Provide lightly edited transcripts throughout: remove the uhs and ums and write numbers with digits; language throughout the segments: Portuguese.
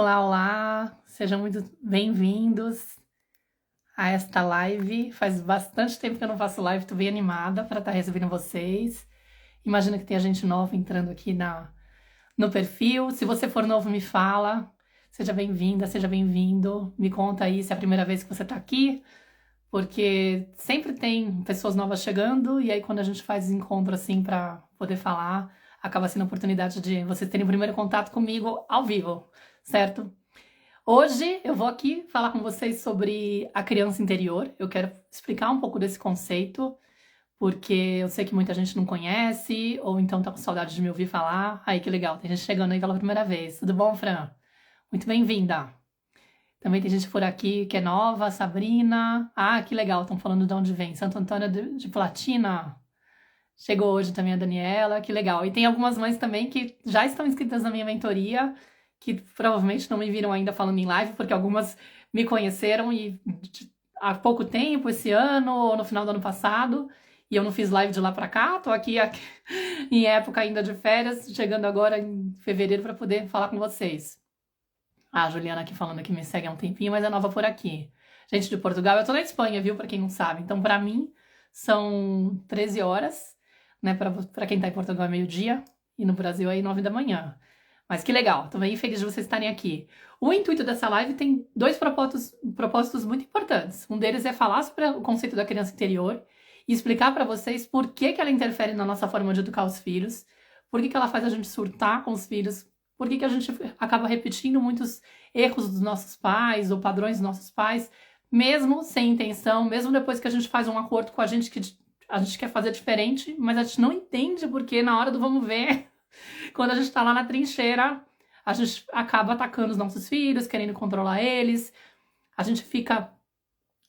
Olá, olá, sejam muito bem-vindos a esta live. Faz bastante tempo que eu não faço live, tô bem animada para estar recebendo vocês. Imagino que tem gente nova entrando aqui no perfil. Se você for novo, me fala. Seja bem-vinda, seja bem-vindo. Me conta aí se é a primeira vez que você tá aqui, porque sempre tem pessoas novas chegando e aí quando a gente faz encontro assim para poder falar, acaba sendo a oportunidade de vocês terem o primeiro contato comigo ao vivo, certo? Hoje eu vou aqui falar com vocês sobre a criança interior. Eu quero explicar um pouco desse conceito, porque eu sei que muita gente não conhece, ou então tá com saudade de me ouvir falar. Aí, que legal, tem gente chegando aí pela primeira vez. Tudo bom, Fran? Muito bem-vinda. Também tem gente por aqui que é nova, Sabrina. Ah, que legal, estão falando de onde vem. Santo Antônio de Platina. Chegou hoje também a Daniela, que legal. E tem algumas mães também que já estão inscritas na minha mentoria, que provavelmente não me viram ainda falando em live, porque algumas me conheceram há pouco tempo, esse ano, ou no final do ano passado, e eu não fiz live de lá pra cá, tô aqui em época ainda de férias, chegando agora em fevereiro para poder falar com vocês. A Juliana aqui falando que me segue há um tempinho, mas é nova por aqui. Gente de Portugal, eu tô na Espanha, viu, pra quem não sabe. Então, pra mim, são 13 horas, né? Pra quem tá em Portugal é meio-dia, e no Brasil é 9 da manhã. Mas que legal, tô bem feliz de vocês estarem aqui. O intuito dessa live tem dois propósitos muito importantes. Um deles é falar sobre o conceito da criança interior e explicar pra vocês por que que ela interfere na nossa forma de educar os filhos, por que que ela faz a gente surtar com os filhos, por que que a gente acaba repetindo muitos erros dos nossos pais ou padrões dos nossos pais, mesmo sem intenção, mesmo depois que a gente faz um acordo com a gente que a gente quer fazer diferente, mas a gente não entende porque na hora do vamos ver, quando a gente tá lá na trincheira, a gente acaba atacando os nossos filhos, querendo controlar eles, a gente fica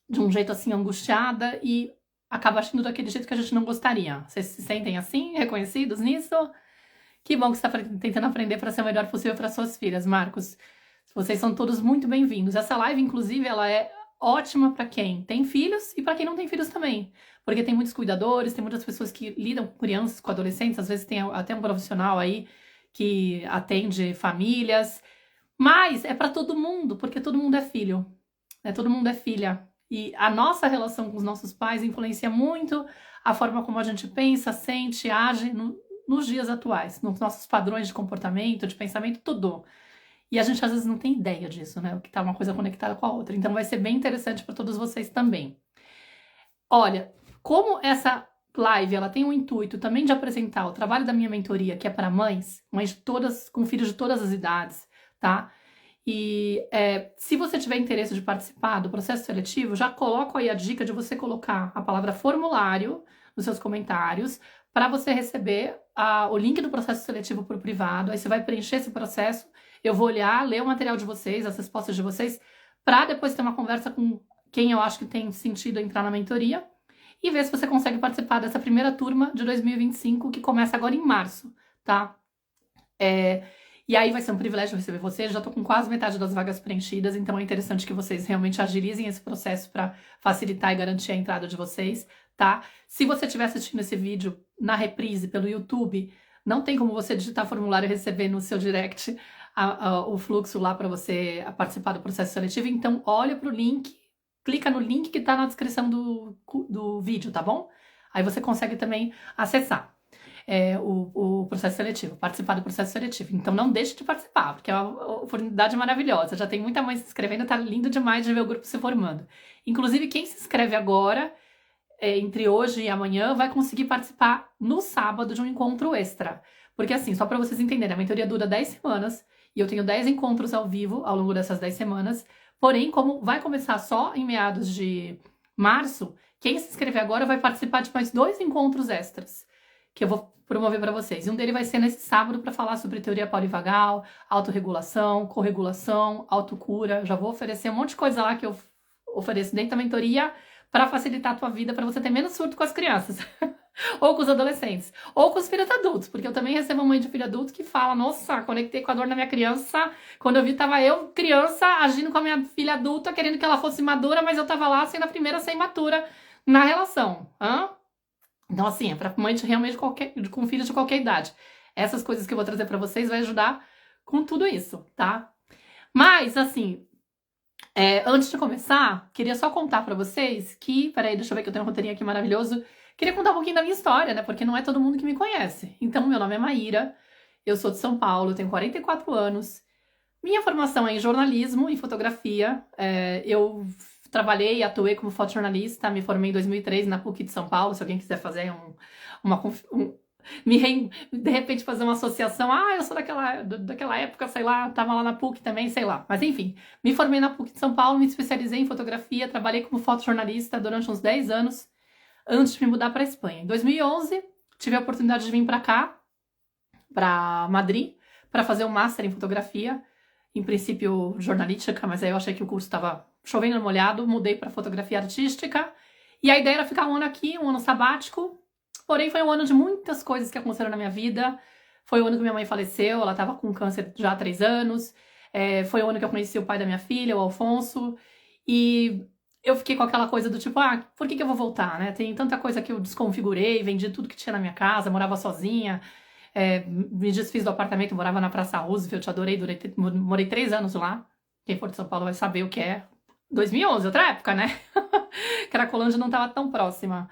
de um jeito assim angustiada e acaba agindo daquele jeito que a gente não gostaria. Vocês se sentem assim, reconhecidos nisso? Que bom que você está tentando aprender para ser o melhor possível para suas filhas, Marcos. Vocês são todos muito bem-vindos. Essa live, inclusive, ela é ótima para quem tem filhos e para quem não tem filhos também. Porque tem muitos cuidadores, tem muitas pessoas que lidam com crianças, com adolescentes, às vezes tem até um profissional aí que atende famílias. Mas é para todo mundo, porque todo mundo é filho, né? Todo mundo é filha. E a nossa relação com os nossos pais influencia muito a forma como a gente pensa, sente, age nos dias atuais, nos nossos padrões de comportamento, de pensamento, tudo. E a gente às vezes não tem ideia disso, né? O que tá uma coisa conectada com a outra. Então vai ser bem interessante para todos vocês também. Olha, como essa live ela tem o intuito também de apresentar o trabalho da minha mentoria, que é para mães de todas, com filhos de todas as idades, tá? E se você tiver interesse de participar do processo seletivo, já coloco aí a dica de você colocar a palavra formulário nos seus comentários para você receber o link do processo seletivo por privado. Aí você vai preencher esse processo, eu vou olhar, ler o material de vocês, as respostas de vocês, para depois ter uma conversa com quem eu acho que tem sentido entrar na mentoria e ver se você consegue participar dessa primeira turma de 2025 que começa agora em março, tá? E aí vai ser um privilégio receber vocês, já tô com quase metade das vagas preenchidas, então é interessante que vocês realmente agilizem esse processo para facilitar e garantir a entrada de vocês, tá? Se você estiver assistindo esse vídeo na reprise pelo YouTube, não tem como você digitar formulário e receber no seu direct o fluxo lá para você participar do processo seletivo, então olha pro link, clica no link que tá na descrição do vídeo, tá bom? Aí você consegue também acessar. O processo seletivo, participar do processo seletivo. Então não deixe de participar, porque é uma oportunidade maravilhosa. Já tem muita mãe se inscrevendo, tá lindo demais de ver o grupo se formando. Inclusive, quem se inscreve agora, entre hoje e amanhã, vai conseguir participar no sábado de um encontro extra. Porque assim, só para vocês entenderem, a mentoria dura 10 semanas e eu tenho 10 encontros ao vivo ao longo dessas 10 semanas. Porém, como vai começar só em meados de março, quem se inscrever agora vai participar de mais 2 encontros extras que eu vou promover para vocês. E um dele vai ser nesse sábado para falar sobre teoria polivagal, autorregulação, corregulação, autocura. Já vou oferecer um monte de coisa lá que eu ofereço dentro da mentoria para facilitar a tua vida, para você ter menos surto com as crianças. Ou com os adolescentes. Ou com os filhos adultos. Porque eu também recebo mãe de filho adulto que fala, nossa, conectei com a dor da minha criança. Quando eu vi, tava eu, criança, agindo com a minha filha adulta, querendo que ela fosse madura, mas eu tava lá sendo a primeira a ser imatura na relação. Então, assim, é pra mãe de realmente com filhos de qualquer idade. Essas coisas que eu vou trazer pra vocês vai ajudar com tudo isso, tá? Mas, assim, antes de começar, queria só contar pra vocês que... Peraí, deixa eu ver que eu tenho um roteirinho aqui maravilhoso. Queria contar um pouquinho da minha história, né? Porque não é todo mundo que me conhece. Então, meu nome é Maíra, eu sou de São Paulo, tenho 44 anos. Minha formação é em jornalismo e fotografia. Eu trabalhei e atuei como fotojornalista, me formei em 2003 na PUC de São Paulo. Se alguém quiser fazer de repente fazer uma associação, eu sou daquela época, sei lá, tava lá na PUC também, sei lá. Mas enfim, me formei na PUC de São Paulo, me especializei em fotografia, trabalhei como fotojornalista durante uns 10 anos, antes de me mudar para a Espanha. Em 2011, tive a oportunidade de vir para cá, para Madrid, para fazer um master em fotografia, em princípio jornalística, mas aí eu achei que o curso estava chovendo no molhado, mudei para fotografia artística, e a ideia era ficar um ano aqui, um ano sabático. Porém, foi um ano de muitas coisas que aconteceram na minha vida. Foi o ano que minha mãe faleceu, ela estava com câncer já há 3 anos. Foi o ano que eu conheci o pai da minha filha, o Alfonso. E eu fiquei com aquela coisa do tipo, por que eu vou voltar, né? Tem tanta coisa que eu desconfigurei, vendi tudo que tinha na minha casa, morava sozinha. Me desfiz do apartamento, morava na Praça Roosevelt, adorei, morei 3 anos lá. Quem for de São Paulo vai saber o que é. 2011, outra época, né? Cracolândia não estava tão próxima.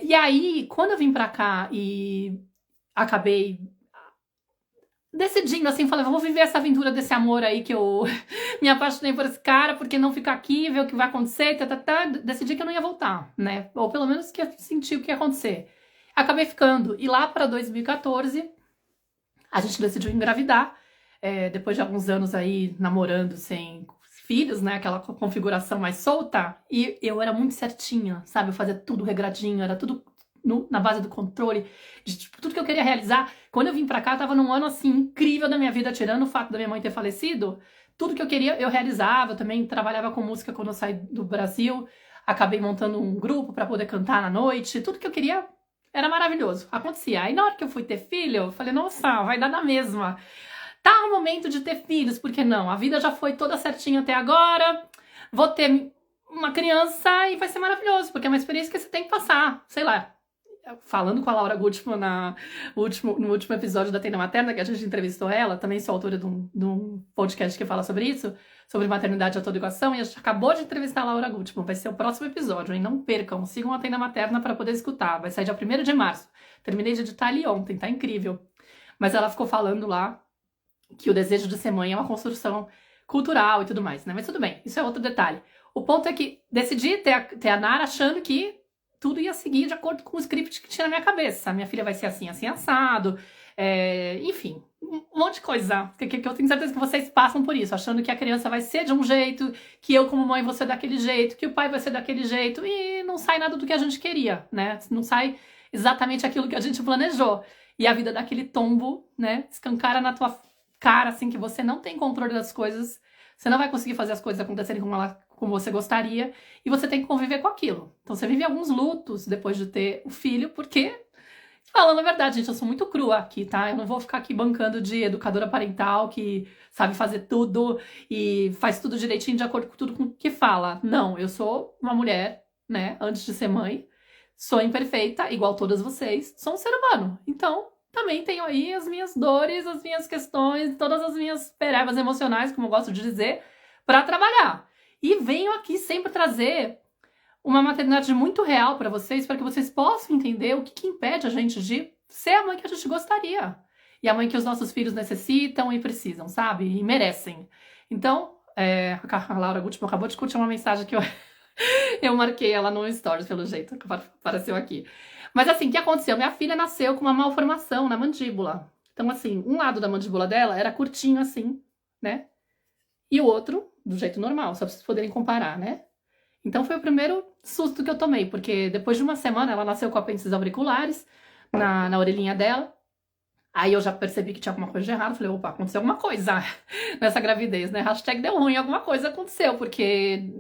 E aí, quando eu vim pra cá e acabei decidindo, assim, falei, vou viver essa aventura desse amor aí que eu me apaixonei por esse cara, porque não ficar aqui, ver o que vai acontecer, decidi que eu não ia voltar, né? Ou pelo menos que eu senti o que ia acontecer. Acabei ficando. E lá para 2014, a gente decidiu engravidar, depois de alguns anos aí namorando sem filhos, né, aquela configuração mais solta, e eu era muito certinha, sabe, eu fazia tudo regradinho, era tudo na base do controle, de tipo, tudo que eu queria realizar. Quando eu vim pra cá, eu tava num ano, assim, incrível da minha vida, tirando o fato da minha mãe ter falecido, tudo que eu queria, eu realizava. Eu também trabalhava com música quando eu saí do Brasil, acabei montando um grupo pra poder cantar na noite, tudo que eu queria era maravilhoso, acontecia. Aí na hora que eu fui ter filho, eu falei, nossa, vai dar na mesma. Tá no momento de ter filhos, por que não? A vida já foi toda certinha até agora, vou ter uma criança e vai ser maravilhoso, porque é uma experiência que você tem que passar, sei lá. Falando com a Laura Gutman no último episódio da Tenda Materna, que a gente entrevistou ela, também sou autora de um podcast que fala sobre isso, sobre maternidade e autoeducação, e a gente acabou de entrevistar a Laura Gutman, vai ser o próximo episódio, hein? Não percam, sigam a Tenda Materna para poder escutar, vai sair dia 1º de março. Terminei de editar ali ontem, tá incrível. Mas ela ficou falando lá que o desejo de ser mãe é uma construção cultural e tudo mais, né? Mas tudo bem, isso é outro detalhe. O ponto é que decidi ter a Nara achando que tudo ia seguir de acordo com o script que tinha na minha cabeça. A minha filha vai ser assim, assim, assado. Enfim, um monte de coisa. Que eu tenho certeza que vocês passam por isso, achando que a criança vai ser de um jeito, que eu como mãe vou ser daquele jeito, que o pai vai ser daquele jeito, e não sai nada do que a gente queria, né? Não sai exatamente aquilo que a gente planejou. E a vida dá aquele tombo, né? Escancara na tua cara, assim, que você não tem controle das coisas, você não vai conseguir fazer as coisas acontecerem como você gostaria, e você tem que conviver com aquilo. Então você vive alguns lutos depois de ter o filho, porque, falando a verdade, gente, eu sou muito crua aqui, tá? Eu não vou ficar aqui bancando de educadora parental que sabe fazer tudo e faz tudo direitinho de acordo com tudo com que fala. Não, eu sou uma mulher, né, antes de ser mãe, sou imperfeita, igual todas vocês, sou um ser humano. Então, também tenho aí as minhas dores, as minhas questões, todas as minhas perevas emocionais, como eu gosto de dizer, para trabalhar. E venho aqui sempre trazer uma maternidade muito real para vocês, para que vocês possam entender o que impede a gente de ser a mãe que a gente gostaria. E a mãe que os nossos filhos necessitam e precisam, sabe? E merecem. Então, a Laura Gutman acabou de curtir uma mensagem que eu marquei ela no Stories, pelo jeito, que apareceu aqui. Mas assim, o que aconteceu? Minha filha nasceu com uma malformação na mandíbula. Então, assim, um lado da mandíbula dela era curtinho assim, né? E o outro, do jeito normal, só pra vocês poderem comparar, né? Então foi o primeiro susto que eu tomei, porque depois de uma semana ela nasceu com apêndices auriculares na orelhinha dela. Aí eu já percebi que tinha alguma coisa de errado. Falei, opa, aconteceu alguma coisa nessa gravidez, né? Hashtag deu ruim, alguma coisa aconteceu, porque...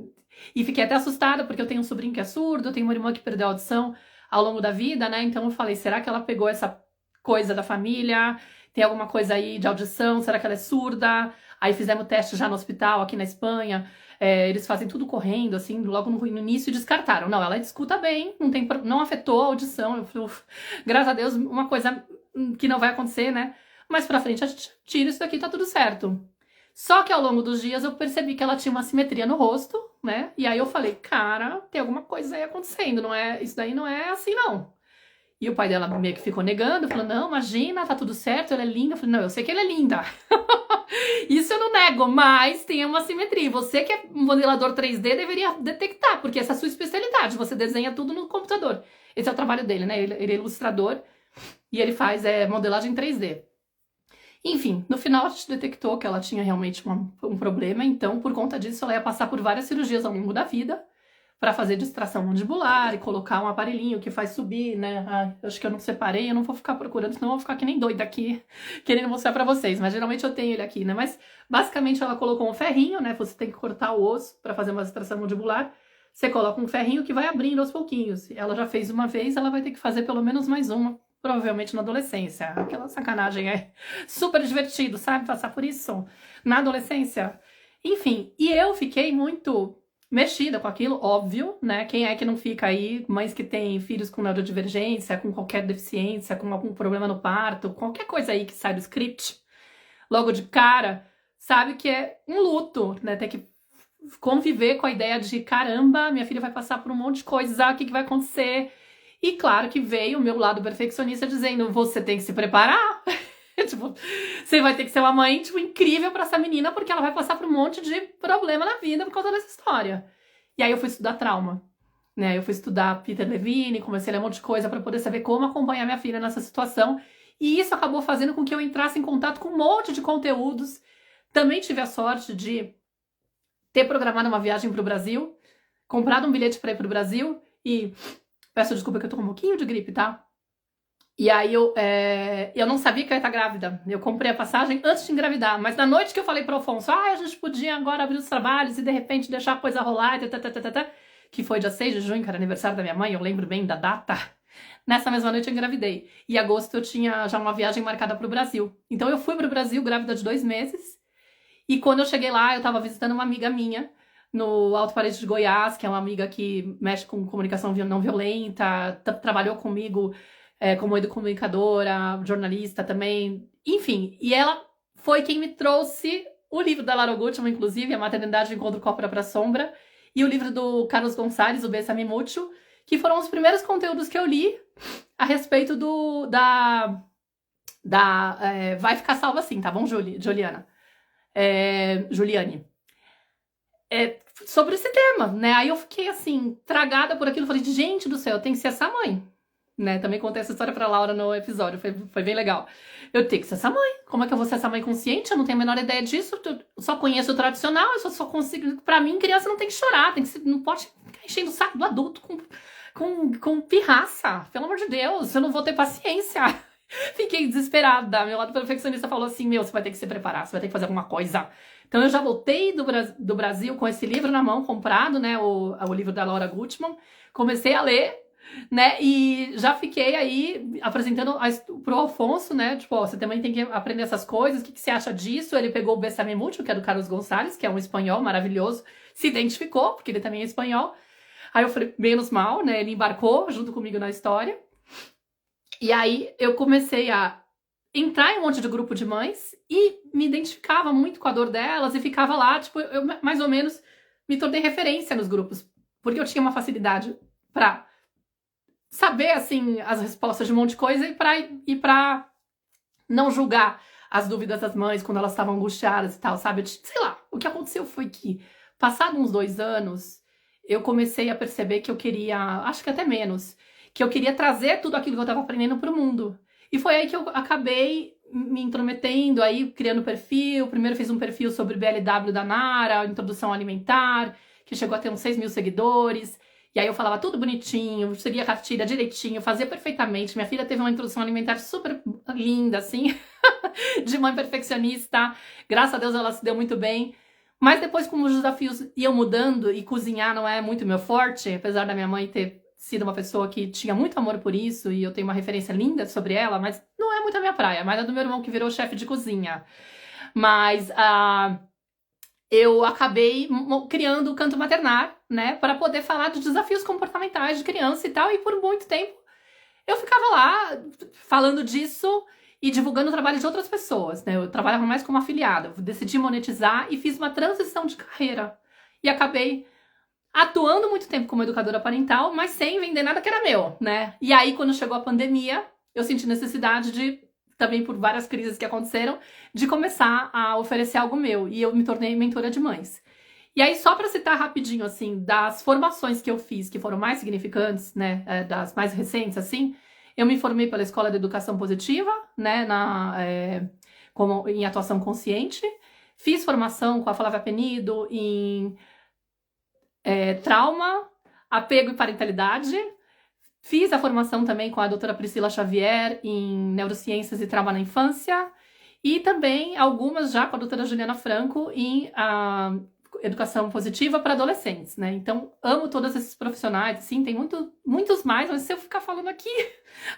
E fiquei até assustada, porque eu tenho um sobrinho que é surdo, eu tenho uma irmã que perdeu a audição ao longo da vida, né? Então eu falei, será que ela pegou essa coisa da família? Tem alguma coisa aí de audição? Será que ela é surda? Aí fizemos teste já no hospital, aqui na Espanha. Eles fazem tudo correndo, assim, logo no início, e descartaram. Não, ela escuta bem, não afetou a audição. Graças a Deus, uma coisa que não vai acontecer, né? Mais pra frente a gente tira isso daqui, tá tudo certo. Só que ao longo dos dias eu percebi que ela tinha uma simetria no rosto, né? E aí eu falei, cara, tem alguma coisa aí acontecendo, não é? Isso daí não é assim, não. E o pai dela meio que ficou negando, falou, não, imagina, tá tudo certo, ela é linda. Eu falei, não, eu sei que ela é linda. Isso eu não nego, mas tem uma simetria. Você que é modelador 3D deveria detectar, porque essa é a sua especialidade, você desenha tudo no computador. Esse é o trabalho dele, né? Ele é ilustrador e ele faz modelagem 3D. Enfim, no final a gente detectou que ela tinha realmente um problema, então por conta disso ela ia passar por várias cirurgias ao longo da vida para fazer distração mandibular e colocar um aparelhinho que faz subir, né? Acho que eu não separei, eu não vou ficar procurando, senão eu vou ficar que nem doida aqui, querendo mostrar para vocês, mas geralmente eu tenho ele aqui, né? Mas basicamente ela colocou um ferrinho, né? Você tem que cortar o osso para fazer uma distração mandibular. Você coloca um ferrinho que vai abrindo aos pouquinhos. Ela já fez uma vez, ela vai ter que fazer pelo menos mais uma, provavelmente na adolescência. Aquela sacanagem é super divertido, sabe? Passar por isso na adolescência. Enfim, e eu fiquei muito mexida com aquilo, óbvio, né? Quem é que não fica aí? Mães que têm filhos com neurodivergência, com qualquer deficiência, com algum problema no parto, qualquer coisa aí que sai do script, logo de cara, sabe que é um luto, né? Ter que conviver com a ideia de, caramba, minha filha vai passar por um monte de coisa, o que vai acontecer? E claro que veio o meu lado perfeccionista dizendo, você tem que se preparar. Tipo, você vai ter que ser uma mãe, tipo, incrível pra essa menina, porque ela vai passar por um monte de problema na vida por causa dessa história. E aí eu fui estudar trauma, né? Eu fui estudar Peter Levine, comecei a ler um monte de coisa pra poder saber como acompanhar minha filha nessa situação. E isso acabou fazendo com que eu entrasse em contato com um monte de conteúdos. Também tive a sorte de ter programado uma viagem pro Brasil, comprado um bilhete pra ir pro Brasil e... Peço desculpa que eu tô com um pouquinho de gripe, tá? E aí eu não sabia que eu ia estar grávida. Eu comprei a passagem antes de engravidar. Mas na noite que eu falei pro Afonso, a gente podia agora abrir os trabalhos e de repente deixar a coisa rolar, que foi dia 6 de junho, que era aniversário da minha mãe, eu lembro bem da data. Nessa mesma noite eu engravidei. E em agosto eu tinha já uma viagem marcada pro Brasil. Então eu fui pro Brasil grávida de 2 meses. E quando eu cheguei lá, eu tava visitando uma amiga minha no Alto Parede de Goiás, que é uma amiga que mexe com comunicação não violenta, trabalhou comigo como educomunicadora, jornalista também, enfim. E ela foi quem me trouxe o livro da Lara Gutman, inclusive, A Maternidade Encontro Cópora pra Sombra, e o livro do Carlos Gonçalves, O Bessame Mútuo, que foram os primeiros conteúdos que eu li a respeito Vai Ficar Salva Assim, tá bom, Juliana? Juliane. Sobre esse tema, né? Aí eu fiquei assim, tragada por aquilo, falei, gente do céu, eu tenho que ser essa mãe, né? Também contei essa história pra Laura no episódio, foi bem legal. Eu tenho que ser essa mãe, como é que eu vou ser essa mãe consciente? Eu não tenho a menor ideia disso, eu só conheço o tradicional, eu só consigo, pra mim, criança não tem que chorar, não pode ficar enchendo o saco do adulto com pirraça, pelo amor de Deus, eu não vou ter paciência. Fiquei desesperada, meu lado perfeccionista falou assim, você vai ter que se preparar, você vai ter que fazer alguma coisa. Então eu já voltei do Brasil com esse livro na mão, comprado, né, o livro da Laura Gutman, comecei a ler, né, e já fiquei aí apresentando pro Afonso, né, tipo, você também tem que aprender essas coisas, o que você acha disso? Ele pegou o Bessame Mútuo, que é do Carlos Gonçalves, que é um espanhol maravilhoso, se identificou, porque ele também é espanhol. Aí eu falei, menos mal, né, ele embarcou junto comigo na história. E aí eu comecei a entrar em um monte de grupo de mães e me identificava muito com a dor delas e ficava lá, tipo, eu mais ou menos me tornei referência nos grupos, porque eu tinha uma facilidade pra saber, assim, as respostas de um monte de coisa e pra não julgar as dúvidas das mães quando elas estavam angustiadas e tal, sabe? Sei lá, o que aconteceu foi que, passado uns 2 anos, eu comecei a perceber que eu queria, acho que até menos, que eu queria trazer tudo aquilo que eu estava aprendendo para o mundo. E foi aí que eu acabei me intrometendo, aí criando perfil. Primeiro fiz um perfil sobre BLW da Nara, introdução alimentar, que chegou a ter uns 6 mil seguidores. E aí eu falava tudo bonitinho, seguia a cartilha direitinho, fazia perfeitamente. Minha filha teve uma introdução alimentar super linda, assim, de mãe perfeccionista. Graças a Deus ela se deu muito bem. Mas depois, como os desafios iam mudando e cozinhar não é muito meu forte, apesar da minha mãe ter sido uma pessoa que tinha muito amor por isso e eu tenho uma referência linda sobre ela, mas não é muito a minha praia, mas é do meu irmão que virou chefe de cozinha. Mas eu acabei criando o Canto Maternar, né, para poder falar de desafios comportamentais de criança e tal, e por muito tempo eu ficava lá falando disso e divulgando o trabalho de outras pessoas, né? Eu trabalhava mais como afiliada, eu decidi monetizar e fiz uma transição de carreira. E acabei atuando muito tempo como educadora parental, mas sem vender nada que era meu, né? E aí, quando chegou a pandemia, eu senti necessidade de, também por várias crises que aconteceram, de começar a oferecer algo meu. E eu me tornei mentora de mães. E aí, só para citar rapidinho, assim, das formações que eu fiz, que foram mais significantes, né, das mais recentes, assim, eu me formei pela Escola de Educação Positiva, né, em atuação consciente. Fiz formação com a Flávia Penido em trauma, apego e parentalidade. Fiz a formação também com a doutora Priscila Xavier em neurociências e trauma na infância. E também algumas já com a doutora Juliana Franco em educação positiva para adolescentes, né? Então, amo todos esses profissionais, sim, tem muitos mais, mas se eu ficar falando aqui,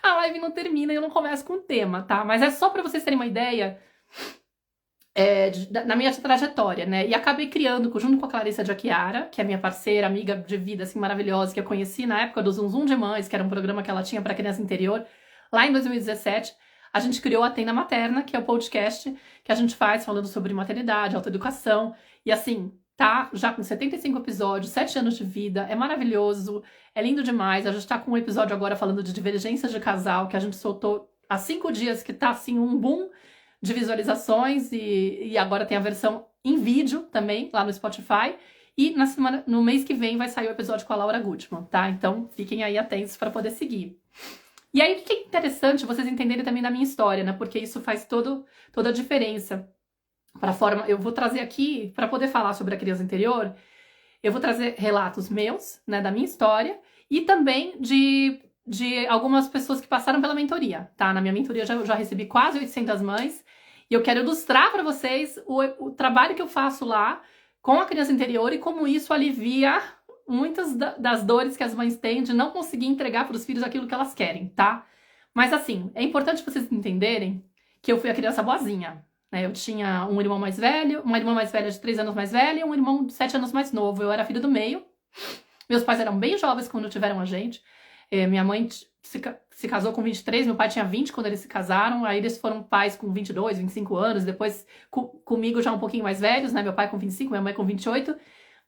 a live não termina e eu não começo com o tema, tá? Mas é só para vocês terem uma ideia na minha trajetória, né? E acabei criando, junto com a Clarissa de Aquiara, que é minha parceira, amiga de vida, assim, maravilhosa, que eu conheci na época do Zum Zum de Mães, que era um programa que ela tinha para criança interior, lá em 2017, a gente criou a Tenda Materna, que é o podcast que a gente faz falando sobre maternidade, autoeducação, e assim, tá já com 75 episódios, 7 anos de vida, é maravilhoso, é lindo demais. A gente tá com um episódio agora falando de divergências de casal, que a gente soltou há 5 dias, que tá assim um boom de visualizações, e agora tem a versão em vídeo também, lá no Spotify. E no mês que vem vai sair o episódio com a Laura Gutman, tá? Então fiquem aí atentos para poder seguir. E aí o que é interessante vocês entenderem também da minha história, né? Porque isso faz toda a diferença para a forma. Eu vou trazer aqui, para poder falar sobre a criança interior, eu vou trazer relatos meus, né, da minha história, e também de algumas pessoas que passaram pela mentoria, tá? Na minha mentoria eu já recebi quase 800 mães, e eu quero ilustrar para vocês o trabalho que eu faço lá com a criança interior e como isso alivia muitas das dores que as mães têm de não conseguir entregar para os filhos aquilo que elas querem, tá? Mas assim, é importante vocês entenderem que eu fui a criança boazinha, né? Eu tinha um irmão mais velho, uma irmã mais velha de 3 anos mais velha e um irmão de 7 anos mais novo. Eu era filha do meio. Meus pais eram bem jovens quando tiveram a gente. Minha mãe se casou com 23, meu pai tinha 20 quando eles se casaram. Aí eles foram pais com 22, 25 anos. Depois comigo já um pouquinho mais velhos, né? Meu pai com 25, minha mãe com 28.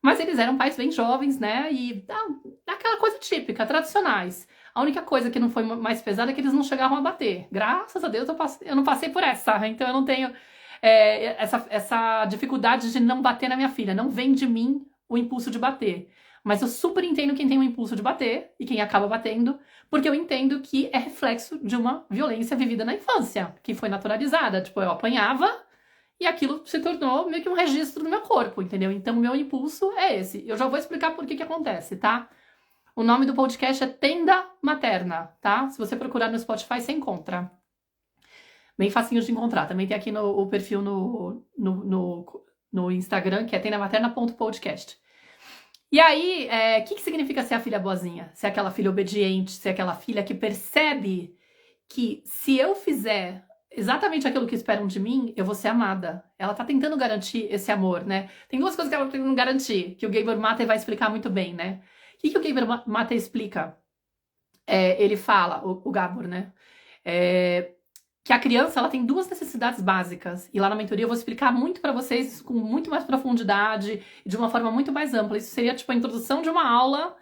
Mas eles eram pais bem jovens, né? E aquela coisa típica, tradicionais. A única coisa que não foi mais pesada é que eles não chegavam a bater. Graças a Deus eu não passei por essa. Então eu não tenho essa dificuldade de não bater na minha filha. Não vem de mim o impulso de bater. Mas eu super entendo quem tem o impulso de bater e quem acaba batendo, porque eu entendo que é reflexo de uma violência vivida na infância, que foi naturalizada. Tipo, eu apanhava e aquilo se tornou meio que um registro do meu corpo, entendeu? Então, o meu impulso é esse. Eu já vou explicar por que acontece, tá? O nome do podcast é Tenda Materna, tá? Se você procurar no Spotify, você encontra. Bem facinho de encontrar. Também tem aqui o perfil no Instagram, que é tendamaterna.podcast. E aí, o que significa ser a filha boazinha? Ser aquela filha obediente, ser aquela filha que percebe que se eu fizer exatamente aquilo que esperam de mim, eu vou ser amada. Ela tá tentando garantir esse amor, né? Tem 2 coisas que ela tá tentando garantir, que o Gabor Mate vai explicar muito bem, né? O que o Gabor Mate explica? Ele fala, o Gabor, né? Que a criança ela tem 2 necessidades básicas. E lá na mentoria eu vou explicar muito para vocês com muito mais profundidade e de uma forma muito mais ampla. Isso seria tipo a introdução de uma aula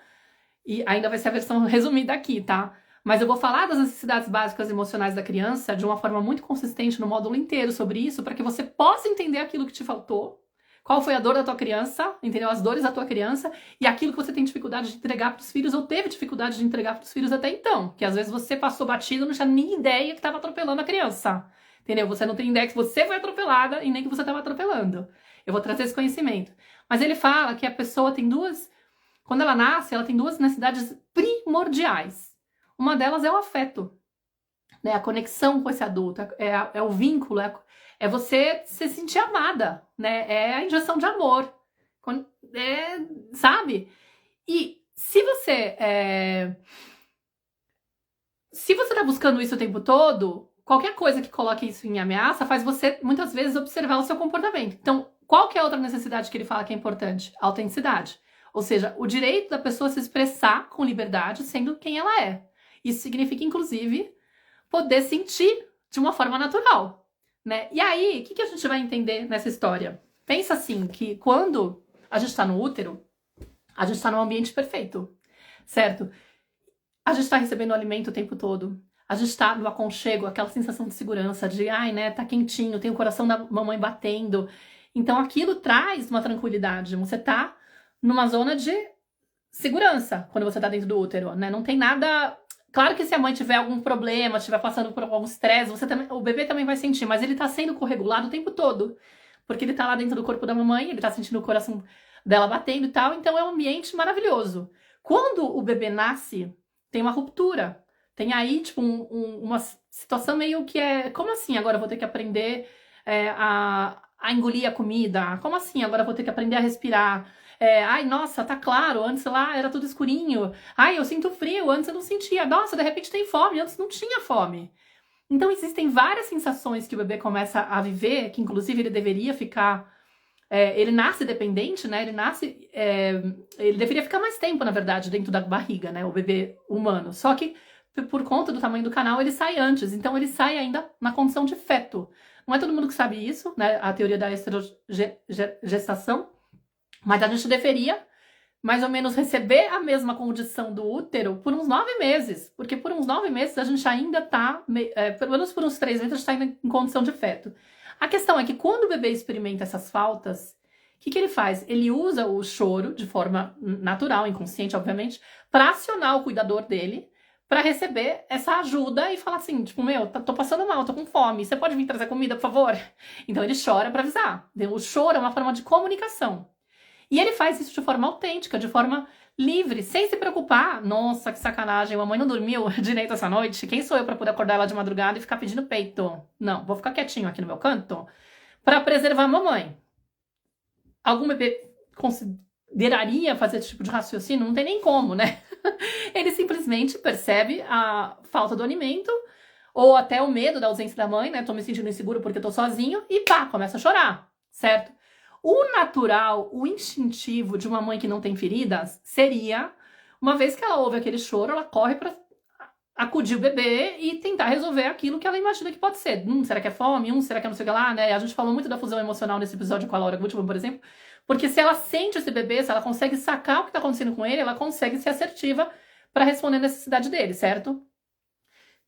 e ainda vai ser a versão resumida aqui, tá? Mas eu vou falar das necessidades básicas emocionais da criança de uma forma muito consistente no módulo inteiro sobre isso, para que você possa entender aquilo que te faltou, qual foi a dor da tua criança, entendeu? As dores da tua criança e aquilo que você tem dificuldade de entregar para os filhos ou teve dificuldade de entregar para os filhos até então. Que às vezes você passou batido e não tinha nem ideia que estava atropelando a criança, entendeu? Você não tem ideia que você foi atropelada e nem que você estava atropelando. Eu vou trazer esse conhecimento. Mas ele fala que a pessoa tem quando ela nasce, ela tem 2 necessidades primordiais. Uma delas é o afeto, né? A conexão com esse adulto, é o vínculo, é você se sentir amada, né? É a injeção de amor, sabe? E se você tá buscando isso o tempo todo, qualquer coisa que coloque isso em ameaça faz você, muitas vezes, observar o seu comportamento. Então, qual que é a outra necessidade que ele fala que é importante? A autenticidade. Ou seja, o direito da pessoa se expressar com liberdade, sendo quem ela é. Isso significa, inclusive, poder sentir de uma forma natural, né? E aí, o que a gente vai entender nessa história? Pensa assim, que quando a gente está no útero, a gente está num ambiente perfeito, certo? A gente está recebendo o alimento o tempo todo. A gente está no aconchego, aquela sensação de segurança, de, ai, né, tá quentinho, tem o coração da mamãe batendo. Então, aquilo traz uma tranquilidade. Você tá numa zona de segurança quando você tá dentro do útero, né? Não tem nada... Claro que se a mãe tiver algum problema, estiver passando por algum estresse, o bebê também vai sentir, mas ele tá sendo corregulado o tempo todo. Porque ele tá lá dentro do corpo da mamãe, ele tá sentindo o coração dela batendo e tal, então é um ambiente maravilhoso. Quando o bebê nasce, tem uma ruptura. Tem aí, tipo, uma situação meio que é... Como assim agora eu vou ter que aprender a engolir a comida? Como assim agora eu vou ter que aprender a respirar? Ai, nossa, tá claro, antes lá era tudo escurinho. Ai, eu sinto frio, antes eu não sentia. Nossa, de repente tem fome, antes não tinha fome. Então existem várias sensações que o bebê começa a viver, que inclusive ele deveria ficar... ele nasce dependente, né? Ele deveria ficar mais tempo, na verdade, dentro da barriga, né? O bebê humano. Só que, por conta do tamanho do canal, ele sai antes. Então, ele sai ainda na condição de feto. Não é todo mundo que sabe isso, né? A teoria da esterogestação. Mas a gente deveria, mais ou menos, receber a mesma condição do útero por uns 9 meses. Porque por uns 9 meses a gente ainda tá... pelo menos por uns 3 meses a gente tá ainda em condição de feto. A questão é que quando o bebê experimenta essas faltas, o que ele faz? Ele usa o choro de forma natural, inconsciente, obviamente, para acionar o cuidador dele, para receber essa ajuda e falar assim, tipo, meu, tô passando mal, tô com fome, você pode vir trazer comida, por favor? Então ele chora para avisar. O choro é uma forma de comunicação. E ele faz isso de forma autêntica, de forma livre, sem se preocupar. Nossa, que sacanagem, mamãe não dormiu direito essa noite. Quem sou eu para poder acordar ela de madrugada e ficar pedindo peito? Não, vou ficar quietinho aqui no meu canto para preservar a mamãe. Algum bebê consideraria fazer esse tipo de raciocínio? Não tem nem como, né? Ele simplesmente percebe a falta do alimento ou até o medo da ausência da mãe, né? Tô me sentindo inseguro porque tô sozinho e pá, começa a chorar, certo? O natural, o instintivo de uma mãe que não tem feridas seria, uma vez que ela ouve aquele choro, ela corre para acudir o bebê e tentar resolver aquilo que ela imagina que pode ser. Será que é fome? Será que é não sei o que lá, né? A gente falou muito da fusão emocional nesse episódio com a Laura Gutman, por exemplo, porque se ela sente esse bebê, se ela consegue sacar o que tá acontecendo com ele, ela consegue ser assertiva para responder a necessidade dele, certo?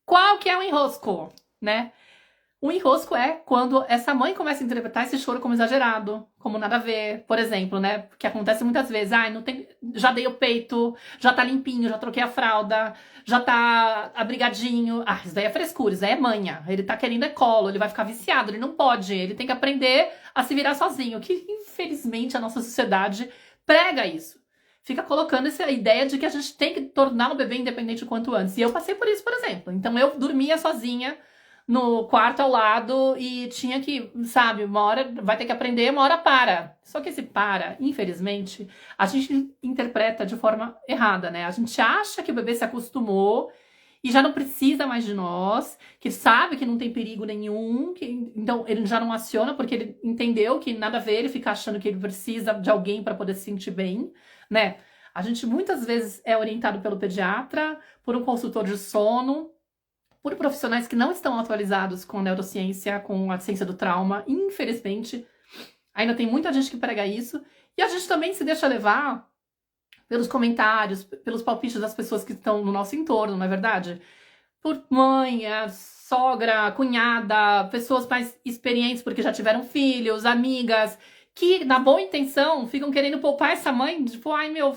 Qual que é o enrosco, né? O enrosco é quando essa mãe começa a interpretar esse choro como exagerado, como nada a ver, por exemplo, né? Que acontece muitas vezes. Ai, não tem... já dei o peito, já tá limpinho, já troquei a fralda, já tá abrigadinho. Ah, isso daí é frescura, isso daí é manha. Ele tá querendo colo, ele vai ficar viciado, ele não pode. Ele tem que aprender a se virar sozinho. Que, infelizmente, a nossa sociedade prega isso. Fica colocando essa ideia de que a gente tem que tornar o bebê independente o quanto antes. E eu passei por isso, por exemplo. Então, eu dormia sozinha no quarto ao lado e tinha que, sabe, uma hora vai ter que aprender, uma hora para. Só que esse para, infelizmente, a gente interpreta de forma errada, né? A gente acha que o bebê se acostumou e já não precisa mais de nós, que sabe que não tem perigo nenhum, então ele já não aciona porque ele entendeu que nada a ver, ele fica achando que ele precisa de alguém para poder se sentir bem, né? A gente muitas vezes é orientado pelo pediatra, por um consultor de sono, por profissionais que não estão atualizados com a neurociência, com a ciência do trauma. Infelizmente, ainda tem muita gente que prega isso. E a gente também se deixa levar pelos comentários, pelos palpites das pessoas que estão no nosso entorno, não é verdade? Por mãe, sogra, cunhada, pessoas mais experientes porque já tiveram filhos, amigas, que na boa intenção ficam querendo poupar essa mãe, tipo, ai meu...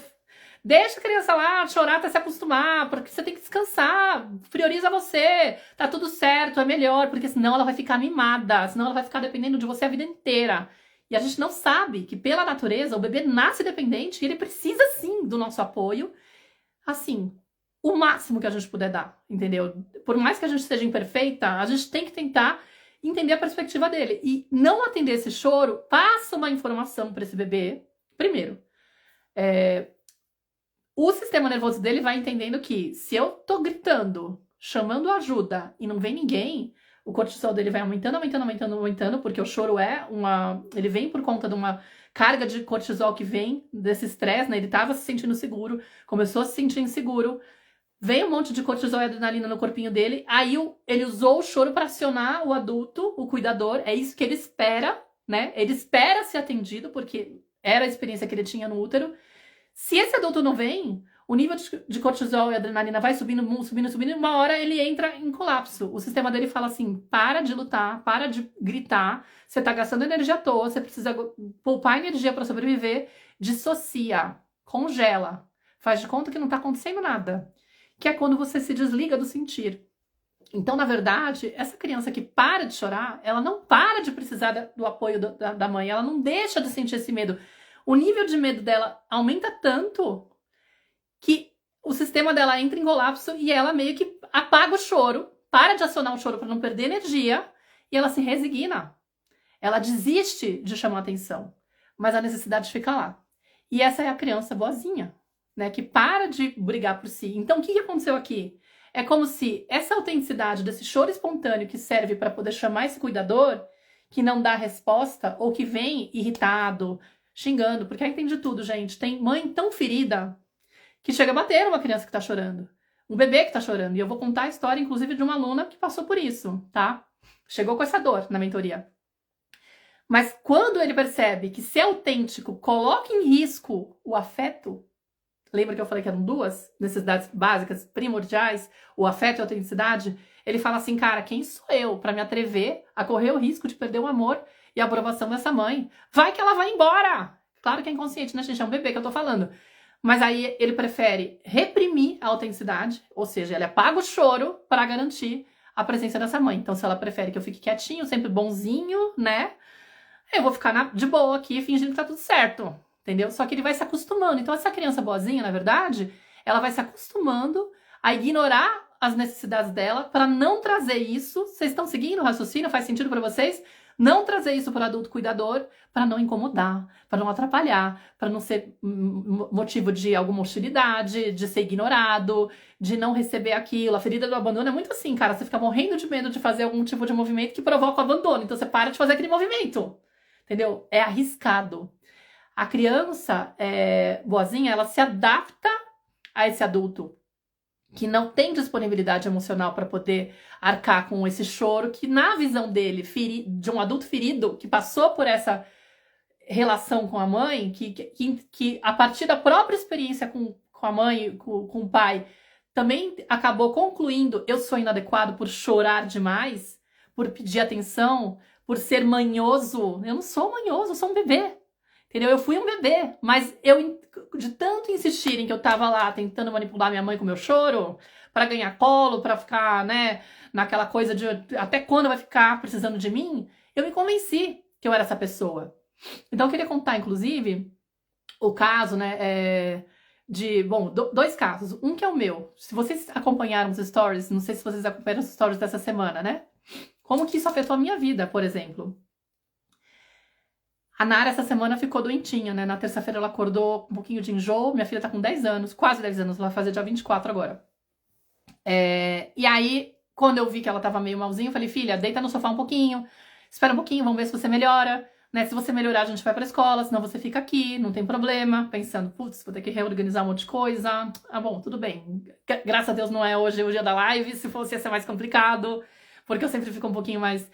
Deixa a criança lá chorar até se acostumar, porque você tem que descansar, prioriza você, tá tudo certo, é melhor, porque senão ela vai ficar mimada, senão ela vai ficar dependendo de você a vida inteira. E a gente não sabe que, pela natureza, o bebê nasce dependente e ele precisa, sim, do nosso apoio, assim, o máximo que a gente puder dar, entendeu? Por mais que a gente seja imperfeita, a gente tem que tentar entender a perspectiva dele. E não atender esse choro, passa uma informação para esse bebê, primeiro, o sistema nervoso dele vai entendendo que se eu tô gritando, chamando ajuda e não vem ninguém, o cortisol dele vai aumentando, porque o choro ele vem por conta de uma carga de cortisol que vem desse estresse, né? Ele tava se sentindo seguro, começou a se sentir inseguro, Vem um monte de cortisol e adrenalina no corpinho dele, aí ele usou o choro para acionar o adulto, o cuidador, é isso que ele espera, né? Ele espera ser atendido, porque era a experiência que ele tinha no útero. Se esse adulto não vem, o nível de cortisol e adrenalina vai subindo, subindo, subindo, e uma hora ele entra em colapso. O sistema dele fala assim, para de lutar, para de gritar, você tá gastando energia à toa, você precisa poupar energia para sobreviver, dissocia, congela, faz de conta que não tá acontecendo nada. Que é quando você se desliga do sentir. Então, na verdade, essa criança que para de chorar, ela não para de precisar do apoio da mãe, ela não deixa de sentir esse medo. O nível de medo dela aumenta tanto que o sistema dela entra em colapso e ela meio que apaga o choro, para de acionar o choro para não perder energia e ela se resigna. Ela desiste de chamar atenção, mas a necessidade fica lá. E essa é a criança boazinha, né, que para de brigar por si. Então, o que aconteceu aqui? É como se essa autenticidade desse choro espontâneo que serve para poder chamar esse cuidador, que não dá resposta, ou que vem irritado, xingando, porque aí tem de tudo, gente. Tem mãe tão ferida que chega a bater uma criança que tá chorando, um bebê que tá chorando. E eu vou contar a história, inclusive, de uma aluna que passou por isso, tá? Chegou com essa dor na mentoria. Mas quando ele percebe que ser autêntico coloca em risco o afeto, lembra que eu falei que eram duas necessidades básicas, primordiais, o afeto e a autenticidade? Ele fala assim, cara, quem sou eu para me atrever a correr o risco de perder o amor e a aprovação dessa mãe? Vai que ela vai embora! Claro que é inconsciente, né, gente? É um bebê que eu tô falando. Mas aí ele prefere reprimir a autenticidade, ou seja, ele apaga o choro para garantir a presença dessa mãe. Então, se ela prefere que eu fique quietinho, sempre bonzinho, né? Eu vou ficar de boa aqui, fingindo que tá tudo certo, entendeu? Só que ele vai se acostumando. Então, essa criança boazinha, na verdade, ela vai se acostumando a ignorar as necessidades dela para não trazer isso. Vocês estão seguindo o raciocínio? Faz sentido para vocês? Não trazer isso para o adulto cuidador, para não incomodar, para não atrapalhar, para não ser motivo de alguma hostilidade, de ser ignorado, de não receber aquilo. A ferida do abandono é muito assim, cara. Você fica morrendo de medo de fazer algum tipo de movimento que provoca o abandono. Então, você para de fazer aquele movimento. Entendeu? É arriscado. A criança boazinha, ela se adapta a esse adulto que não tem disponibilidade emocional para poder arcar com esse choro, que na visão dele, de um adulto ferido, que passou por essa relação com a mãe, que a partir da própria experiência com a mãe, com o pai, também acabou concluindo, eu sou inadequado por chorar demais, por pedir atenção, por ser manhoso. Eu não sou manhoso, eu sou um bebê. Entendeu? Eu fui um bebê, mas eu, de tanto insistirem que eu tava lá tentando manipular minha mãe com meu choro, para ganhar colo, para ficar, né, naquela coisa de até quando vai ficar precisando de mim, eu me convenci que eu era essa pessoa. Então eu queria contar, inclusive, o caso, né, bom, dois casos. Um que é o meu. Se vocês acompanharam os stories, não sei se vocês acompanharam os stories dessa semana, né? Como que isso afetou a minha vida, por exemplo? A Nara essa semana ficou doentinha, né? Na terça-feira ela acordou com um pouquinho de enjoo. Minha filha tá com 10 anos, quase 10 anos, ela vai fazer dia 24 agora. E aí, quando eu vi que ela tava meio malzinha, eu falei, filha, deita no sofá um pouquinho, espera um pouquinho, vamos ver se você melhora, né? Se você melhorar, a gente vai pra escola, senão você fica aqui, não tem problema. Pensando, putz, vou ter que reorganizar um monte de coisa. Ah, bom, tudo bem. Graças a Deus não é hoje o dia da live, se fosse ia ser mais complicado, porque eu sempre fico um pouquinho mais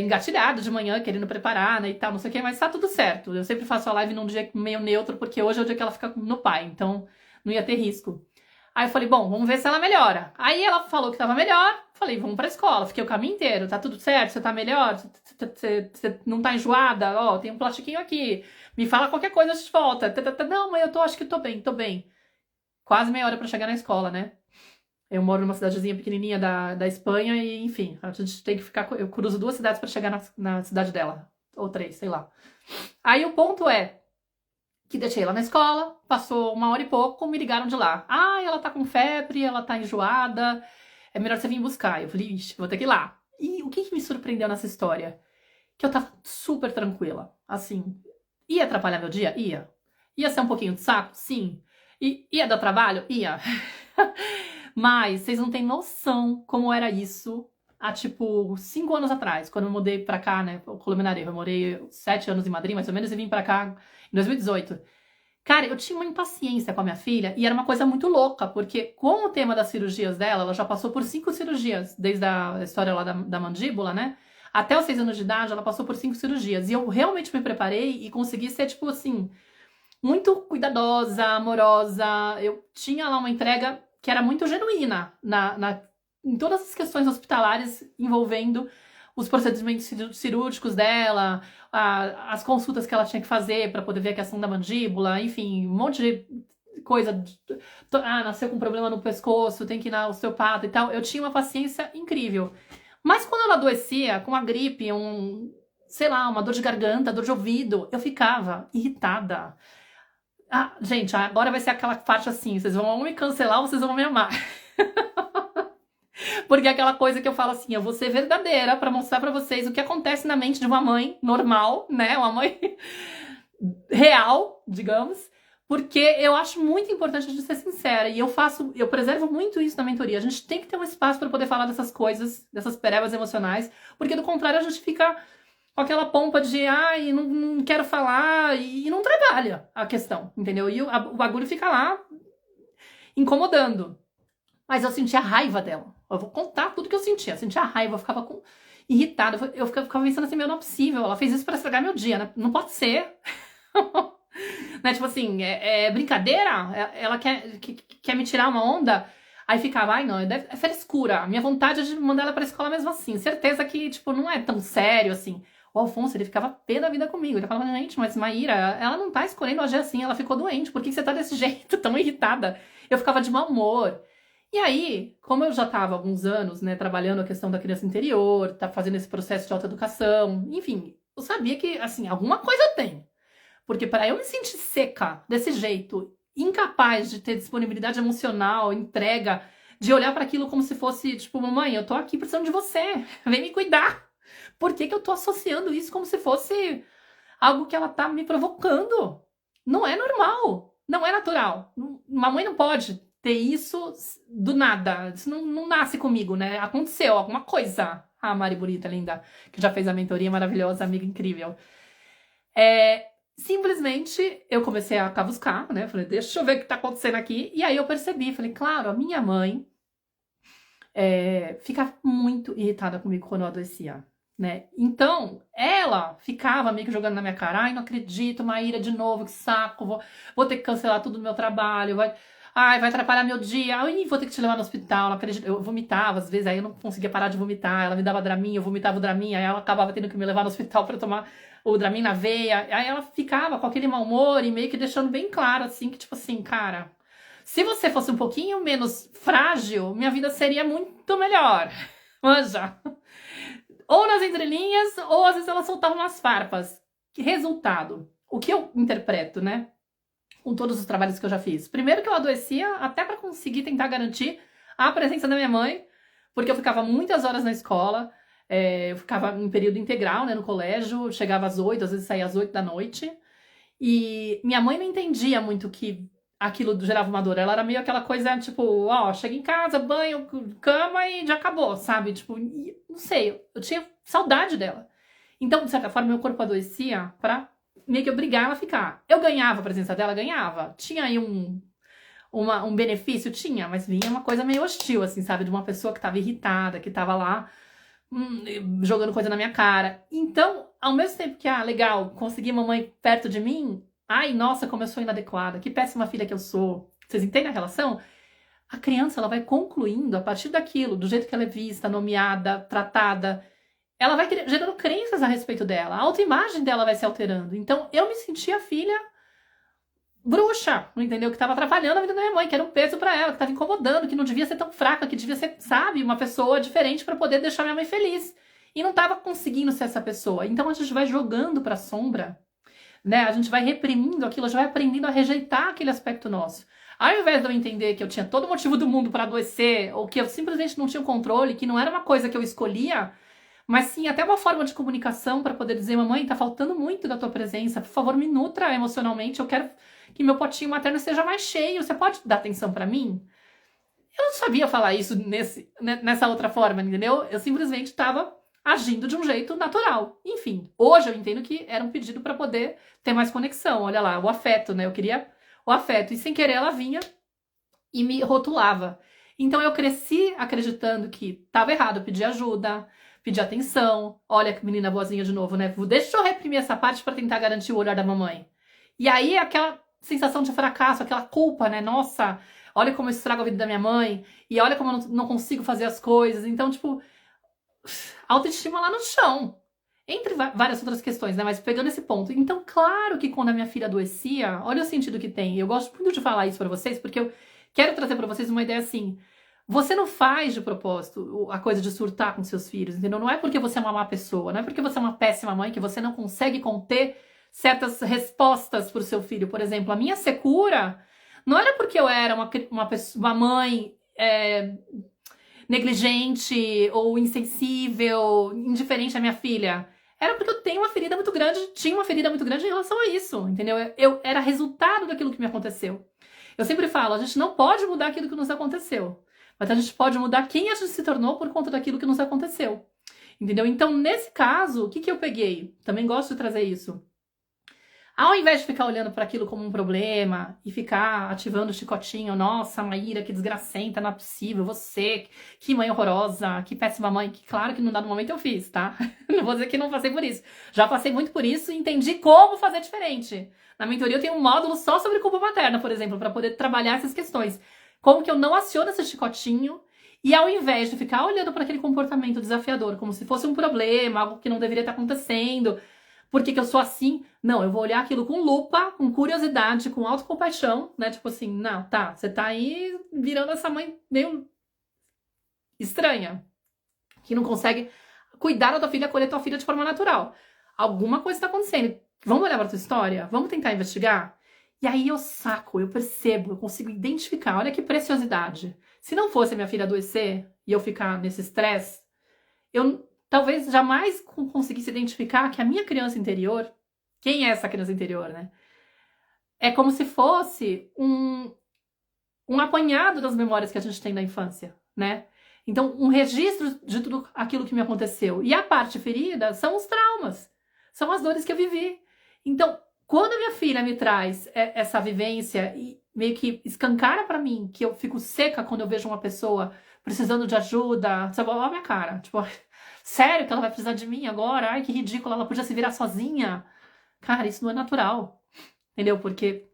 engatilhado de manhã, querendo preparar, né, e tal, não sei o que, mas tá tudo certo. Eu sempre faço a live num dia meio neutro, porque hoje é o dia que ela fica no pai, então não ia ter risco. Aí eu falei, bom, vamos ver se ela melhora. Aí ela falou que tava melhor, falei, vamos pra escola. Fiquei o caminho inteiro, tá tudo certo? Você tá melhor? Você não tá enjoada? Ó, tem um plastiquinho aqui. Me fala qualquer coisa de volta. Não, mãe, acho que tô bem, tô bem. Quase meia hora pra chegar na escola, né? Eu moro numa cidadezinha pequenininha da Espanha e, enfim, a gente tem que ficar... Eu cruzo 2 cidades pra chegar na cidade dela. Ou 3, sei lá. Aí o ponto é que deixei ela na escola, passou 1 hora e pouco, me ligaram de lá. Ah, ela tá com febre, ela tá enjoada, é melhor você vir buscar. Eu falei, ixi, vou ter que ir lá. E o que me surpreendeu nessa história? Que eu tava super tranquila. Assim, ia atrapalhar meu dia? Ia. Ia ser um pouquinho de saco? Sim. Ia dar trabalho? Ia. Mas vocês não têm noção como era isso há, tipo, 5 anos atrás, quando eu mudei pra cá, né, Colmenarejo. Eu morei 7 anos em Madrid, mais ou menos, e vim pra cá em 2018. Cara, eu tinha uma impaciência com a minha filha e era uma coisa muito louca, porque com o tema das cirurgias dela, ela já passou por 5 cirurgias, desde a história lá da mandíbula, né? Até os 6 anos de idade, ela passou por 5 cirurgias. E eu realmente me preparei e consegui ser, tipo assim, muito cuidadosa, amorosa. Eu tinha lá uma entrega que era muito genuína em todas as questões hospitalares envolvendo os procedimentos cirúrgicos dela, as consultas que ela tinha que fazer para poder ver a questão da mandíbula, enfim, um monte de coisa. Nasceu com problema no pescoço, tem que ir na osteopata e tal. Eu tinha uma paciência incrível. Mas quando ela adoecia com uma gripe, sei lá, uma dor de garganta, dor de ouvido, eu ficava irritada. Gente, agora vai ser aquela parte assim, vocês vão me cancelar ou vocês vão me amar. Porque é aquela coisa que eu falo assim, eu vou ser verdadeira pra mostrar pra vocês o que acontece na mente de uma mãe normal, né? Uma mãe real, digamos. Porque eu acho muito importante a gente ser sincera. E eu preservo muito isso na mentoria. A gente tem que ter um espaço pra poder falar dessas coisas, dessas perebas emocionais. Porque do contrário, a gente fica com aquela pompa de, não quero falar, e não trabalha a questão, entendeu? E o bagulho fica lá incomodando. Mas eu sentia raiva dela. Eu vou contar tudo que eu sentia. Eu sentia raiva, eu ficava irritada. Eu ficava pensando assim, meu, não é possível. Ela fez isso pra estragar meu dia, né? Não pode ser. Né? Tipo assim, é brincadeira? Ela quer me tirar uma onda? Aí ficava, não, é frescura. A minha vontade é de mandar ela pra escola mesmo assim. Certeza que, tipo, não é tão sério assim. O Alfonso, ele ficava pé da vida comigo. Ele falava, gente, mas Maíra, ela não tá escolhendo agir assim, ela ficou doente. Por que você tá desse jeito, tão irritada? Eu ficava de mau humor. E aí, como eu já estava há alguns anos, né, trabalhando a questão da criança interior, tá fazendo esse processo de autoeducação, enfim, eu sabia que, assim, alguma coisa tem. Porque para eu me sentir seca desse jeito, incapaz de ter disponibilidade emocional, entrega, de olhar para aquilo como se fosse, tipo, mamãe, eu tô aqui precisando de você, vem me cuidar. Por que eu tô associando isso como se fosse algo que ela tá me provocando? Não é normal, não é natural. Mamãe não pode ter isso do nada. Isso não nasce comigo, né? Aconteceu alguma coisa. A Mari bonita, linda, que já fez a mentoria maravilhosa, amiga incrível. Simplesmente eu comecei a cavuscar, né? Falei, deixa eu ver o que tá acontecendo aqui. E aí eu percebi, falei, claro, a minha mãe ficava muito irritada comigo quando eu adoecia, né? Então, ela ficava meio que jogando na minha cara, ai, não acredito, Maíra, de novo, que saco, vou ter que cancelar tudo do meu trabalho, vai atrapalhar meu dia, ai, vou ter que te levar no hospital, não acredito. Eu vomitava, às vezes, aí eu não conseguia parar de vomitar, ela me dava Dramin, eu vomitava o Dramin, aí ela acabava tendo que me levar no hospital pra tomar o Dramin na veia, aí ela ficava com aquele mau humor e meio que deixando bem claro, assim, que tipo assim, cara, se você fosse um pouquinho menos frágil, minha vida seria muito melhor. Manja. Ou nas entrelinhas, ou às vezes ela soltava umas farpas. Que resultado? O que eu interpreto, né? Com todos os trabalhos que eu já fiz. Primeiro que eu adoecia até para conseguir tentar garantir a presença da minha mãe, porque eu ficava muitas horas na escola, eu ficava em período integral, né, no colégio, chegava às 8, às vezes saía às 8 da noite, e minha mãe não entendia muito que aquilo gerava uma dor. Ela era meio aquela coisa, tipo, chega em casa, banho, cama e já acabou, sabe? Tipo, não sei, eu tinha saudade dela. Então, de certa forma, meu corpo adoecia pra meio que obrigar ela a ficar. Eu ganhava a presença dela? Ganhava. Tinha aí um benefício? Tinha, mas vinha uma coisa meio hostil, assim, sabe? De uma pessoa que tava irritada, que tava lá jogando coisa na minha cara. Então, ao mesmo tempo que, legal, consegui mamãe perto de mim, ai, nossa, como eu sou inadequada, que péssima filha que eu sou. Vocês entendem a relação? A criança, ela vai concluindo a partir daquilo, do jeito que ela é vista, nomeada, tratada, ela vai gerando crenças a respeito dela. A autoimagem dela vai se alterando. Então, eu me sentia filha bruxa, não entendeu? Que tava atrapalhando a vida da minha mãe, que era um peso pra ela, que tava incomodando, que não devia ser tão fraca, que devia ser, sabe, uma pessoa diferente pra poder deixar minha mãe feliz. E não tava conseguindo ser essa pessoa. Então, a gente vai jogando pra sombra, né? A gente vai reprimindo aquilo, a gente vai aprendendo a rejeitar aquele aspecto nosso. Ao invés de eu entender que eu tinha todo o motivo do mundo pra adoecer, ou que eu simplesmente não tinha o controle, que não era uma coisa que eu escolhia, mas sim até uma forma de comunicação para poder dizer, mamãe, tá faltando muito da tua presença, por favor, me nutra emocionalmente, eu quero que meu potinho materno esteja mais cheio, você pode dar atenção para mim? Eu não sabia falar isso nessa outra forma, entendeu? Eu simplesmente estava agindo de um jeito natural. Enfim, hoje eu entendo que era um pedido para poder ter mais conexão, olha lá, o afeto, né? Eu queria o afeto. E sem querer ela vinha e me rotulava. Então eu cresci acreditando que estava errado, eu pedi ajuda, pedi atenção. Olha que menina boazinha de novo, né? Deixa eu reprimir essa parte para tentar garantir o olhar da mamãe. E aí aquela sensação de fracasso, aquela culpa, né? Nossa, olha como eu estrago a vida da minha mãe, e olha como eu não consigo fazer as coisas. Então, tipo, autoestima lá no chão. Entre várias outras questões, né? Mas pegando esse ponto. Então, claro que quando a minha filha adoecia, olha o sentido que tem. Eu gosto muito de falar isso pra vocês, porque eu quero trazer pra vocês uma ideia assim. Você não faz de propósito a coisa de surtar com seus filhos, entendeu? Não é porque você é uma má pessoa, não é porque você é uma péssima mãe que você não consegue conter certas respostas pro seu filho. Por exemplo, a minha secura não era porque eu era uma mãe negligente ou insensível, indiferente à minha filha. Era porque eu tenho uma ferida muito grande, tinha uma ferida muito grande em relação a isso, entendeu? Eu era resultado daquilo que me aconteceu. Eu sempre falo, a gente não pode mudar aquilo que nos aconteceu, mas a gente pode mudar quem a gente se tornou por conta daquilo que nos aconteceu, entendeu? Então, nesse caso, o que eu peguei? Também gosto de trazer isso. Ao invés de ficar olhando para aquilo como um problema e ficar ativando o chicotinho, nossa, Maíra, que desgracenta, não é possível, você, que mãe horrorosa, que péssima mãe, que claro que num dado momento eu fiz, tá? Não vou dizer que não passei por isso. Já passei muito por isso e entendi como fazer diferente. Na mentoria eu tenho um módulo só sobre culpa materna, por exemplo, para poder trabalhar essas questões. Como que eu não aciono esse chicotinho e ao invés de ficar olhando para aquele comportamento desafiador como se fosse um problema, algo que não deveria estar acontecendo, por que eu sou assim? Não, eu vou olhar aquilo com lupa, com curiosidade, com autocompaixão, né? Tipo assim, não, tá, você tá aí virando essa mãe meio estranha, que não consegue cuidar da tua filha, acolher tua filha de forma natural. Alguma coisa tá acontecendo. Vamos olhar pra tua história? Vamos tentar investigar? E aí eu saco, eu percebo, eu consigo identificar. Olha que preciosidade. Se não fosse a minha filha adoecer e eu ficar nesse estresse, eu talvez jamais conseguisse identificar que a minha criança interior, quem é essa criança interior, né? É como se fosse um apanhado das memórias que a gente tem da infância, né? Então, um registro de tudo aquilo que me aconteceu. E a parte ferida são os traumas, são as dores que eu vivi. Então, quando a minha filha me traz essa vivência e meio que escancara pra mim que eu fico seca quando eu vejo uma pessoa precisando de ajuda, sabe, olha a minha cara, tipo, sério que ela vai precisar de mim agora? Ai, que ridículo, ela podia se virar sozinha. Cara, isso não é natural, entendeu? Porque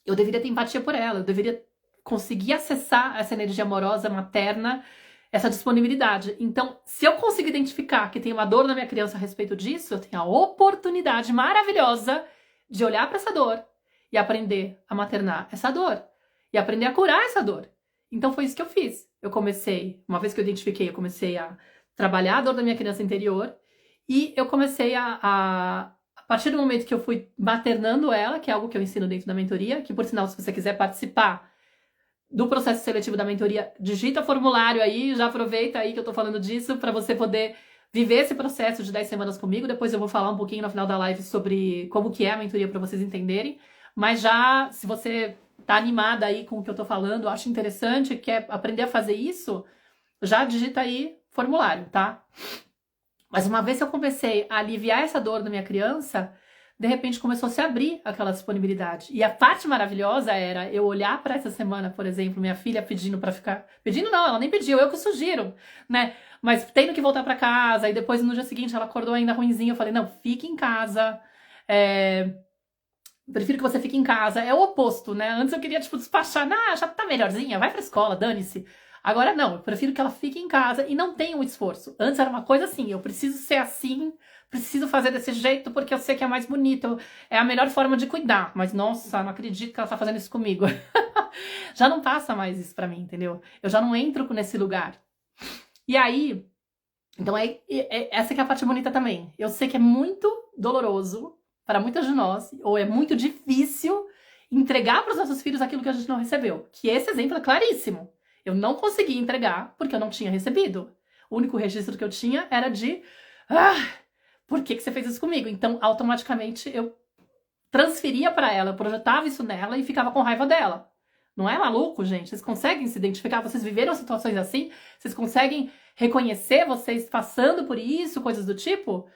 eu deveria ter empatia por ela, eu deveria conseguir acessar essa energia amorosa, materna, essa disponibilidade. Então, se eu consigo identificar que tem uma dor na minha criança a respeito disso, eu tenho a oportunidade maravilhosa de olhar para essa dor e aprender a maternar essa dor e aprender a curar essa dor. Então, foi isso que eu fiz. Eu comecei, uma vez que eu identifiquei, eu comecei a trabalhar a dor da minha criança interior e eu comecei a partir do momento que eu fui maternando ela, que é algo que eu ensino dentro da mentoria, que por sinal, se você quiser participar do processo seletivo da mentoria, digita formulário aí, já aproveita aí que eu tô falando disso para você poder viver esse processo de 10 semanas comigo. Depois eu vou falar um pouquinho no final da live sobre como que é a mentoria para vocês entenderem. Mas já, se você tá animada aí com o que eu tô falando, acha interessante, quer aprender a fazer isso, já digita aí formulário, tá? Mas uma vez que eu comecei a aliviar essa dor da minha criança, de repente começou a se abrir aquela disponibilidade. E a parte maravilhosa era eu olhar para essa semana, por exemplo, minha filha pedindo para ficar... Pedindo não, ela nem pediu, eu que sugiro, né? Mas tendo que voltar para casa, e depois no dia seguinte ela acordou ainda ruinzinha, eu falei, não, fique em casa, prefiro que você fique em casa. É o oposto, né? Antes eu queria, tipo, despachar, já tá melhorzinha, vai pra escola, dane-se. Agora não, eu prefiro que ela fique em casa e não tenha um esforço. Antes era uma coisa assim, eu preciso ser assim, preciso fazer desse jeito porque eu sei que é mais bonito, é a melhor forma de cuidar. Mas nossa, não acredito que ela tá fazendo isso comigo. Já não passa mais isso pra mim, entendeu? Eu já não entro nesse lugar. E aí, então essa que é a parte bonita também. Eu sei que é muito doloroso para muitas de nós, ou é muito difícil entregar para os nossos filhos aquilo que a gente não recebeu. Que esse exemplo é claríssimo. Eu não consegui entregar porque eu não tinha recebido. O único registro que eu tinha era de... por que você fez isso comigo? Então, automaticamente, eu transferia para ela, eu projetava isso nela e ficava com raiva dela. Não é maluco, gente? Vocês conseguem se identificar? Vocês viveram situações assim? Vocês conseguem reconhecer vocês passando por isso, coisas do tipo?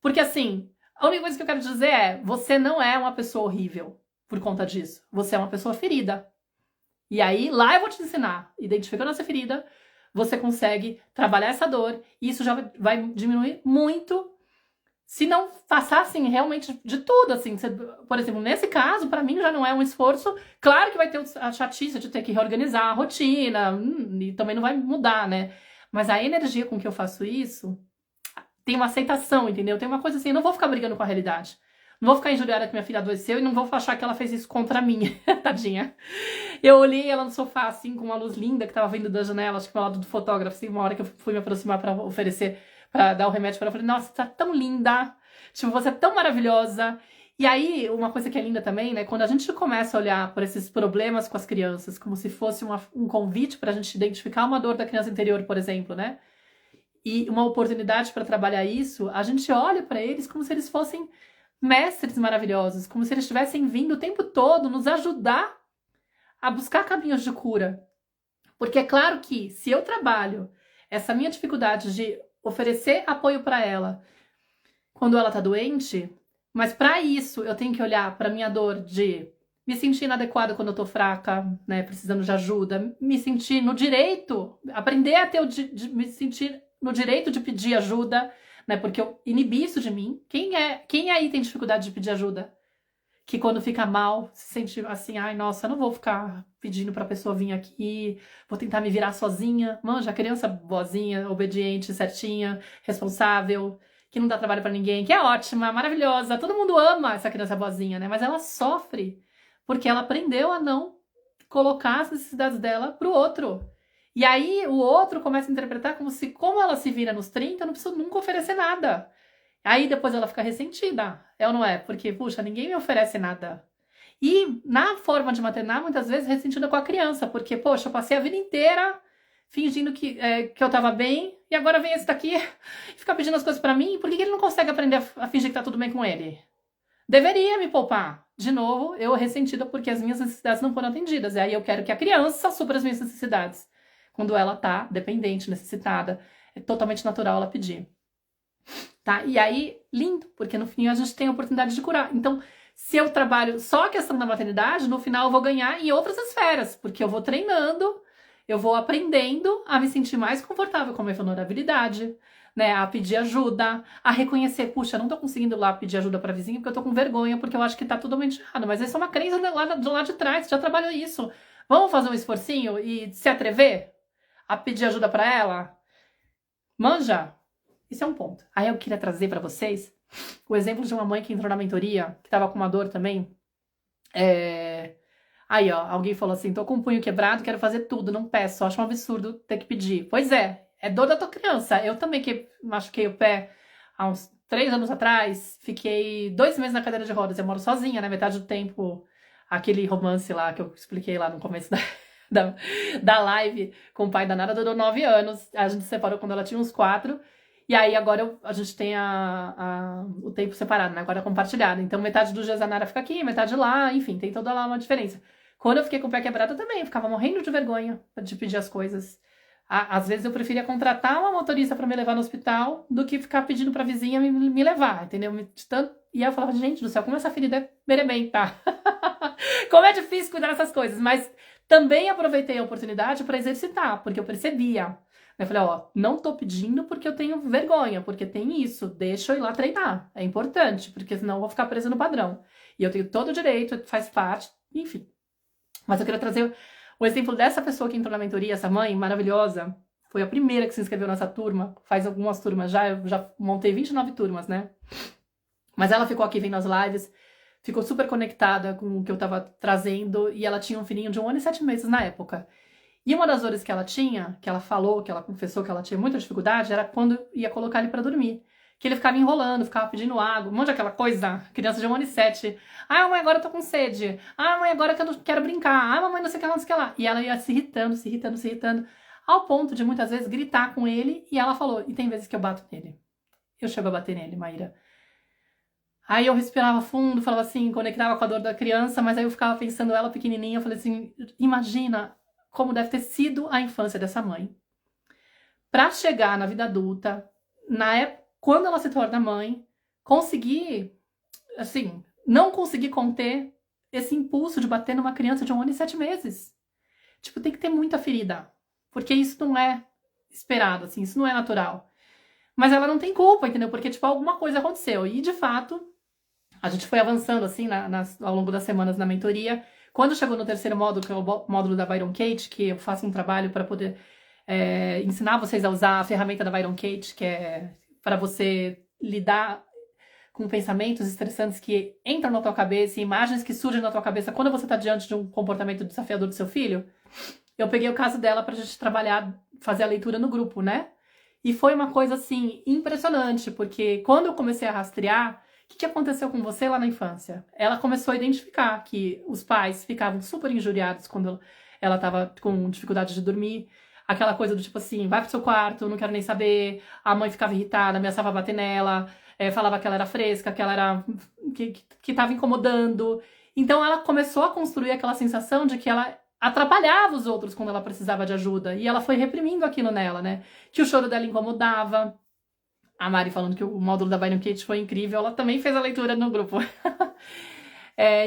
Porque, assim, a única coisa que eu quero dizer é, você não é uma pessoa horrível. por conta disso. Você é uma pessoa ferida. E aí, lá eu vou te ensinar. Identificando essa ferida, você consegue trabalhar essa dor e isso já vai diminuir muito. Se não passar, assim, realmente de tudo, assim. Por exemplo, nesse caso, para mim já não é um esforço. Claro que vai ter a chatice de ter que reorganizar a rotina, e também não vai mudar, né? Mas a energia com que eu faço isso tem uma aceitação, entendeu? Tem uma coisa assim, eu não vou ficar brigando com a realidade. Não vou ficar injuriada que minha filha adoeceu e não vou achar que ela fez isso contra mim, tadinha. Eu olhei ela no sofá, assim, com uma luz linda que tava vindo da janela, acho que ao lado do fotógrafo, assim, uma hora que eu fui me aproximar pra oferecer, pra dar o remédio pra ela, eu falei, nossa, você tá tão linda, tipo, você é tão maravilhosa. E aí, uma coisa que é linda também, né, quando a gente começa a olhar por esses problemas com as crianças, como se fosse um convite pra gente identificar uma dor da criança interior, por exemplo, né, e uma oportunidade para trabalhar isso, a gente olha pra eles como se eles fossem mestres maravilhosos, como se eles estivessem vindo o tempo todo nos ajudar a buscar caminhos de cura. Porque é claro que se eu trabalho essa minha dificuldade de oferecer apoio para ela quando ela tá doente, mas para isso eu tenho que olhar para minha dor de me sentir inadequada quando eu tô fraca, né, precisando de ajuda, me sentir no direito, aprender a ter me sentir no direito de pedir ajuda, né, porque eu inibi isso de mim. Quem aí tem dificuldade de pedir ajuda? Que quando fica mal, se sente assim, ai, nossa, eu não vou ficar pedindo pra pessoa vir aqui, vou tentar me virar sozinha. Manja, a criança boazinha, obediente, certinha, responsável, que não dá trabalho pra ninguém, que é ótima, maravilhosa, todo mundo ama essa criança boazinha, né? Mas ela sofre porque ela aprendeu a não colocar as necessidades dela pro outro. E aí o outro começa a interpretar como ela se vira nos 30, eu não preciso nunca oferecer nada. Aí depois ela fica ressentida, é ou não é? Porque, puxa, ninguém me oferece nada. E na forma de maternar, muitas vezes ressentida com a criança, porque, poxa, eu passei a vida inteira fingindo que eu tava bem, e agora vem esse daqui e fica pedindo as coisas pra mim, por que ele não consegue aprender a fingir que tá tudo bem com ele? Deveria me poupar. De novo, eu ressentida porque as minhas necessidades não foram atendidas. E aí eu quero que a criança supra as minhas necessidades. Quando ela tá dependente, necessitada, é totalmente natural ela pedir. Tá? E aí, lindo, porque no fim a gente tem a oportunidade de curar. Então, se eu trabalho só a questão da maternidade, no final eu vou ganhar em outras esferas, porque eu vou treinando, eu vou aprendendo a me sentir mais confortável com a minha vulnerabilidade, né? A pedir ajuda, a reconhecer, puxa, eu não tô conseguindo lá pedir ajuda pra vizinha porque eu tô com vergonha, porque eu acho que tá totalmente errado. Mas isso é uma crença do lado de trás, já trabalhou isso. Vamos fazer um esforcinho e se atrever a pedir ajuda pra ela? Manja? Isso é um ponto. Aí eu queria trazer pra vocês o exemplo de uma mãe que entrou na mentoria, que tava com uma dor também. Aí, ó, alguém falou assim, tô com o punho quebrado, quero fazer tudo, não peço, acho um absurdo ter que pedir. Pois é dor da tua criança. Eu também que machuquei o pé há uns 3 anos atrás, fiquei 2 meses na cadeira de rodas, eu moro sozinha, né, metade do tempo, aquele romance lá que eu expliquei lá no começo da live com o pai da Nara durou 9 anos, a gente se separou quando ela tinha uns 4, e aí agora a gente tem o tempo separado, né? Agora é compartilhado. Então metade dos dias a Nara fica aqui, metade lá, enfim, tem toda lá uma diferença. Quando eu fiquei com o pé quebrado também, eu ficava morrendo de vergonha de pedir as coisas. Às vezes eu preferia contratar uma motorista para me levar no hospital do que ficar pedindo pra vizinha me levar, entendeu? E aí eu falava, gente do céu, como essa ferida é berebenta. Como é difícil cuidar dessas coisas. Mas também aproveitei a oportunidade para exercitar, porque eu percebia. Eu falei, ó, não tô pedindo porque eu tenho vergonha, porque tem isso, deixa eu ir lá treinar. É importante, porque senão eu vou ficar presa no padrão. E eu tenho todo o direito, faz parte, enfim. Mas eu queria trazer o exemplo dessa pessoa que entrou na mentoria, essa mãe maravilhosa. Foi a primeira que se inscreveu nessa turma, faz algumas turmas já, eu já montei 29 turmas, né? Mas ela ficou aqui vendo as lives, ficou super conectada com o que eu tava trazendo, e ela tinha um filhinho de 1 ano e 7 meses na época. E uma das dores que ela tinha, que ela falou, que ela confessou que ela tinha muita dificuldade, era quando ia colocar ele pra dormir. Que ele ficava enrolando, ficava pedindo água, um monte daquela coisa, criança de 1 ano e 7. Ah, mamãe, agora eu tô com sede. Ah, mamãe, agora que eu não quero brincar. Ah, mamãe, não sei o que lá, não sei o que lá. E ela ia se irritando, se irritando, se irritando, ao ponto de muitas vezes gritar com ele, e ela falou, e tem vezes que eu bato nele. Eu chego a bater nele, Maíra. Aí eu respirava fundo, falava assim, conectava com a dor da criança, mas aí eu ficava pensando ela pequenininha, eu falei assim, imagina como deve ter sido a infância dessa mãe. Pra chegar na vida adulta, quando ela se torna mãe, conseguir, assim, não conseguir conter esse impulso de bater numa criança de 1 ano e 7 meses. Tipo, tem que ter muita ferida. Porque isso não é esperado, assim, isso não é natural. Mas ela não tem culpa, entendeu? Porque, tipo, alguma coisa aconteceu. E, de fato, a gente foi avançando, assim, ao longo das semanas na mentoria. Quando chegou no terceiro módulo, que é o módulo da Byron Katie, que eu faço um trabalho para poder ensinar vocês a usar a ferramenta da Byron Katie, que é para você lidar com pensamentos estressantes que entram na tua cabeça e imagens que surgem na tua cabeça quando você está diante de um comportamento desafiador do seu filho. Eu peguei o caso dela pra gente trabalhar, fazer a leitura no grupo, né? E foi uma coisa, assim, impressionante, porque quando eu comecei a rastrear, o que aconteceu com você lá na infância? Ela começou a identificar que os pais ficavam super injuriados quando ela estava com dificuldade de dormir. Aquela coisa do tipo assim, vai pro seu quarto, não quero nem saber. A mãe ficava irritada, ameaçava bater nela, falava que ela era fresca, que ela era. que tava incomodando. Então ela começou a construir aquela sensação de que ela atrapalhava os outros quando ela precisava de ajuda. E ela foi reprimindo aquilo nela, né? Que o choro dela incomodava. A Mari falando que o módulo da Byron Katie foi incrível. Ela também fez a leitura no grupo.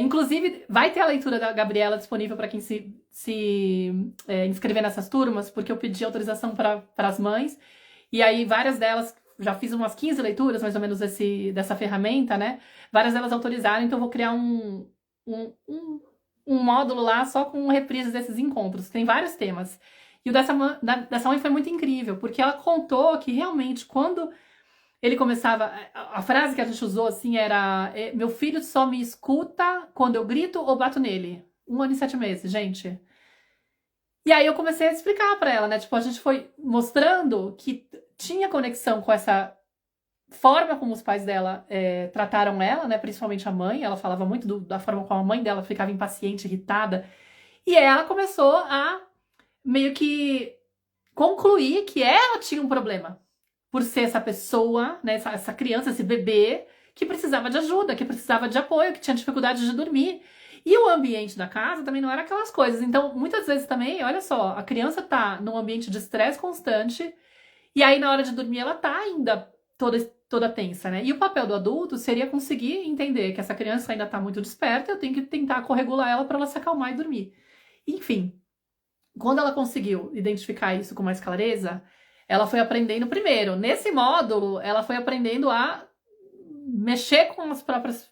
Inclusive, vai ter a leitura da Gabriela disponível para quem se inscrever nessas turmas, porque eu pedi autorização para as mães. E aí, várias delas, já fiz umas 15 leituras, mais ou menos, dessa ferramenta, né? Várias delas autorizaram, então eu vou criar um módulo lá só com reprises desses encontros. Tem vários temas. E o dessa mãe foi muito incrível, porque ela contou que realmente quando ele começava... A frase que a gente usou assim era: meu filho só me escuta quando eu grito ou bato nele. 1 ano e 7 meses, gente. E aí eu comecei a explicar pra ela, né? Tipo, a gente foi mostrando que tinha conexão com essa forma como os pais dela trataram ela, né? Principalmente a mãe. Ela falava muito da forma como a mãe dela ficava impaciente, irritada. E ela começou a meio que concluir que ela tinha um problema por ser essa pessoa, né? Essa criança, esse bebê que precisava de ajuda, que precisava de apoio, que tinha dificuldade de dormir. E o ambiente da casa também não era aquelas coisas. Então, muitas vezes também, olha só, a criança tá num ambiente de estresse constante e aí na hora de dormir ela tá ainda toda tensa, né? E o papel do adulto seria conseguir entender que essa criança ainda tá muito desperta, eu tenho que tentar corregular ela para ela se acalmar e dormir. Enfim, quando ela conseguiu identificar isso com mais clareza, ela foi aprendendo primeiro. Nesse módulo, ela foi aprendendo a mexer com as próprias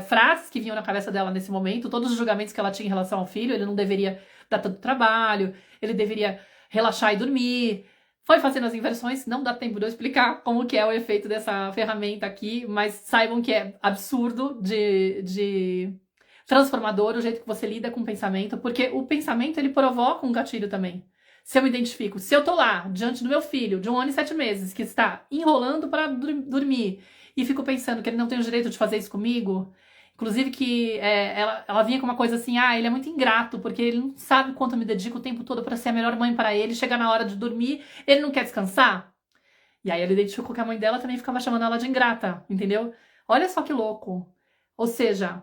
frases que vinham na cabeça dela nesse momento, todos os julgamentos que ela tinha em relação ao filho. Ele não deveria dar tanto trabalho, ele deveria relaxar e dormir. Foi fazendo as inversões, não dá tempo de eu explicar como que é o efeito dessa ferramenta aqui, mas saibam que é absurdo de transformador o jeito que você lida com o pensamento, porque o pensamento ele provoca um gatilho também. Se eu identifico, se eu tô lá diante do meu filho de 1 ano e 7 meses que está enrolando para dormir e fico pensando que ele não tem o direito de fazer isso comigo, inclusive que ela vinha com uma coisa assim: ele é muito ingrato porque ele não sabe o quanto eu me dedico o tempo todo para ser a melhor mãe para ele, chegar na hora de dormir, ele não quer descansar. E aí ela identificou que a mãe dela também ficava chamando ela de ingrata, entendeu? Olha só que louco. Ou seja,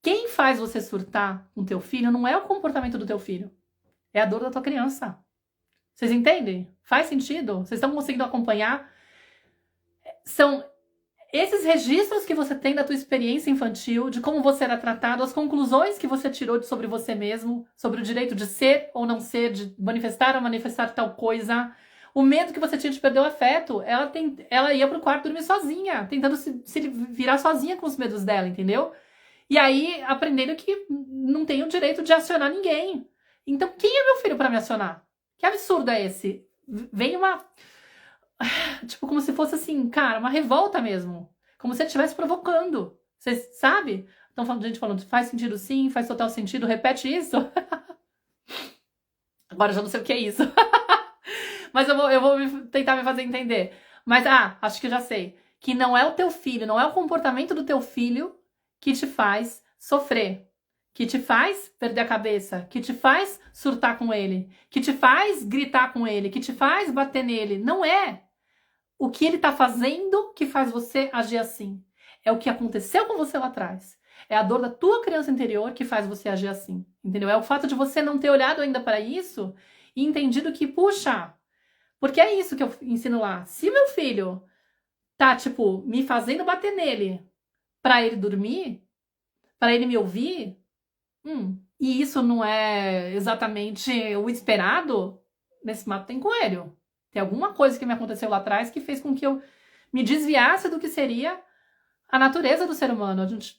quem faz você surtar com teu filho não é o comportamento do teu filho, é a dor da tua criança. Vocês entendem? Faz sentido? Vocês estão conseguindo acompanhar? São esses registros que você tem da tua experiência infantil, de como você era tratado, as conclusões que você tirou sobre você mesmo, sobre o direito de ser ou não ser, de manifestar ou manifestar tal coisa, o medo que você tinha de perder o afeto. Ela ia pro quarto dormir sozinha, tentando se virar sozinha com os medos dela, entendeu? E aí, aprendendo que não tem o direito de acionar ninguém. Então, quem é meu filho para me acionar? Que absurdo é esse? Vem uma... Tipo, como se fosse assim, cara, uma revolta mesmo. Como se ele estivesse provocando. Você sabe? Então, gente falando, faz sentido sim, faz total sentido, repete isso. Agora eu já não sei o que é isso. Mas eu vou tentar me fazer entender. Mas, acho que eu já sei. Que não é o teu filho, não é o comportamento do teu filho que te faz sofrer, que te faz perder a cabeça, que te faz surtar com ele, que te faz gritar com ele, que te faz bater nele. Não é o que ele tá fazendo que faz você agir assim. É o que aconteceu com você lá atrás. É a dor da tua criança interior que faz você agir assim, entendeu? É o fato de você não ter olhado ainda para isso e entendido que, puxa, porque é isso que eu ensino lá. Se meu filho tá, tipo, me fazendo bater nele para ele dormir, para ele me ouvir, E isso não é exatamente o esperado? Nesse mato tem coelho. Tem alguma coisa que me aconteceu lá atrás que fez com que eu me desviasse do que seria a natureza do ser humano. A gente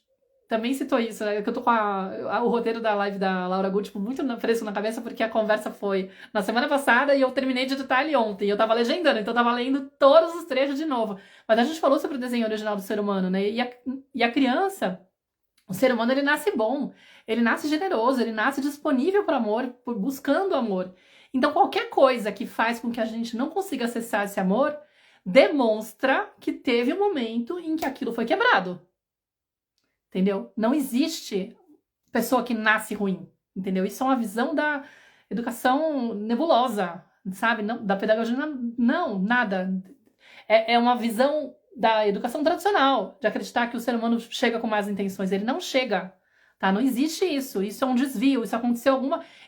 também citou isso, né? Que eu tô com o roteiro da live da Laura Gut, tipo, muito fresco na cabeça, porque a conversa foi na semana passada e eu terminei de editar ele ontem. Eu tava legendando, então eu tava lendo todos os trechos de novo. Mas a gente falou sobre o desenho original do ser humano, né? E a criança, o ser humano, ele nasce bom, ele nasce generoso, ele nasce disponível para amor, buscando amor. Então qualquer coisa que faz com que a gente não consiga acessar esse amor demonstra que teve um momento em que aquilo foi quebrado. Entendeu? Não existe pessoa que nasce ruim, entendeu? Isso é uma visão da educação nebulosa, sabe? Não, da pedagogia, não, nada. É uma visão da educação tradicional, de acreditar que o ser humano chega com más intenções. Ele não chega, tá? Não existe isso. Isso é um desvio, isso aconteceu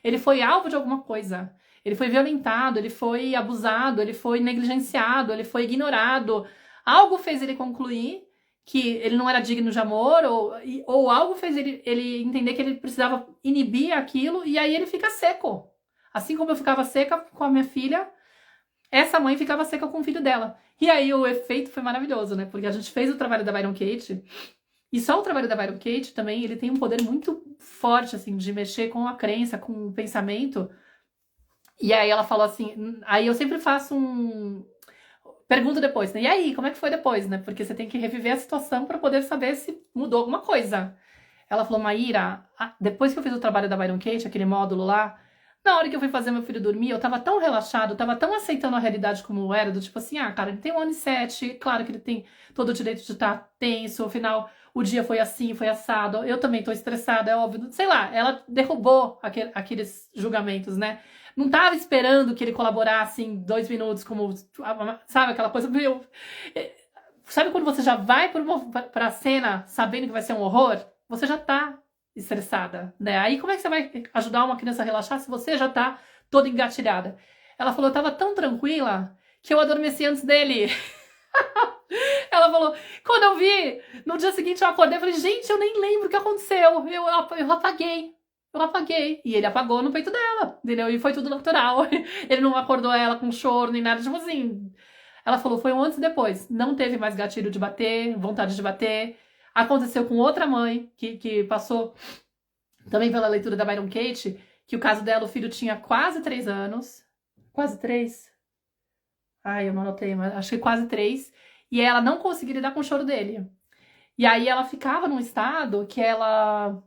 Ele foi alvo de alguma coisa. Ele foi violentado, ele foi abusado, ele foi negligenciado, ele foi ignorado. Algo fez ele concluir que ele não era digno de amor, ou algo fez ele entender que ele precisava inibir aquilo, e aí ele fica seco. Assim como eu ficava seca com a minha filha, essa mãe ficava seca com o filho dela. E aí o efeito foi maravilhoso, né? Porque a gente fez o trabalho da Byron Katie, e só o trabalho da Byron Katie também, ele tem um poder muito forte, assim, de mexer com a crença, com o pensamento. E aí ela falou assim, aí eu sempre faço pergunto depois, né? E aí, como é que foi depois, né? Porque você tem que reviver a situação para poder saber se mudou alguma coisa. Ela falou, Maíra, depois que eu fiz o trabalho da Byron Katie, aquele módulo lá, na hora que eu fui fazer meu filho dormir, eu tava tão relaxado, tava tão aceitando a realidade como era, do tipo assim, cara, ele tem 1 ano e 7, claro que ele tem todo o direito de estar tenso, afinal, o dia foi assim, foi assado, eu também tô estressada, é óbvio, sei lá, ela derrubou aqueles julgamentos, né? Não tava esperando que ele colaborasse em 2 minutos, como, sabe, aquela coisa, meu... Sabe quando você já vai pra cena sabendo que vai ser um horror? Você já tá estressada, né? Aí como é que você vai ajudar uma criança a relaxar se você já tá toda engatilhada? Ela falou, eu tava tão tranquila que eu adormeci antes dele. Ela falou, quando eu vi, no dia seguinte eu acordei, eu falei, gente, eu nem lembro o que aconteceu, eu apaguei. Eu apaguei. E ele apagou no peito dela, entendeu? E foi tudo natural. Ele não acordou ela com choro nem nada, tipo assim. Ela falou, foi um antes e depois. Não teve mais gatilho de bater, vontade de bater. Aconteceu com outra mãe que passou também pela leitura da Byron Katie, que o caso dela, o filho tinha quase 3 anos. Quase 3? Ai, eu não anotei, mas acho que quase 3. E ela não conseguia lidar com o choro dele. E aí ela ficava num estado que ela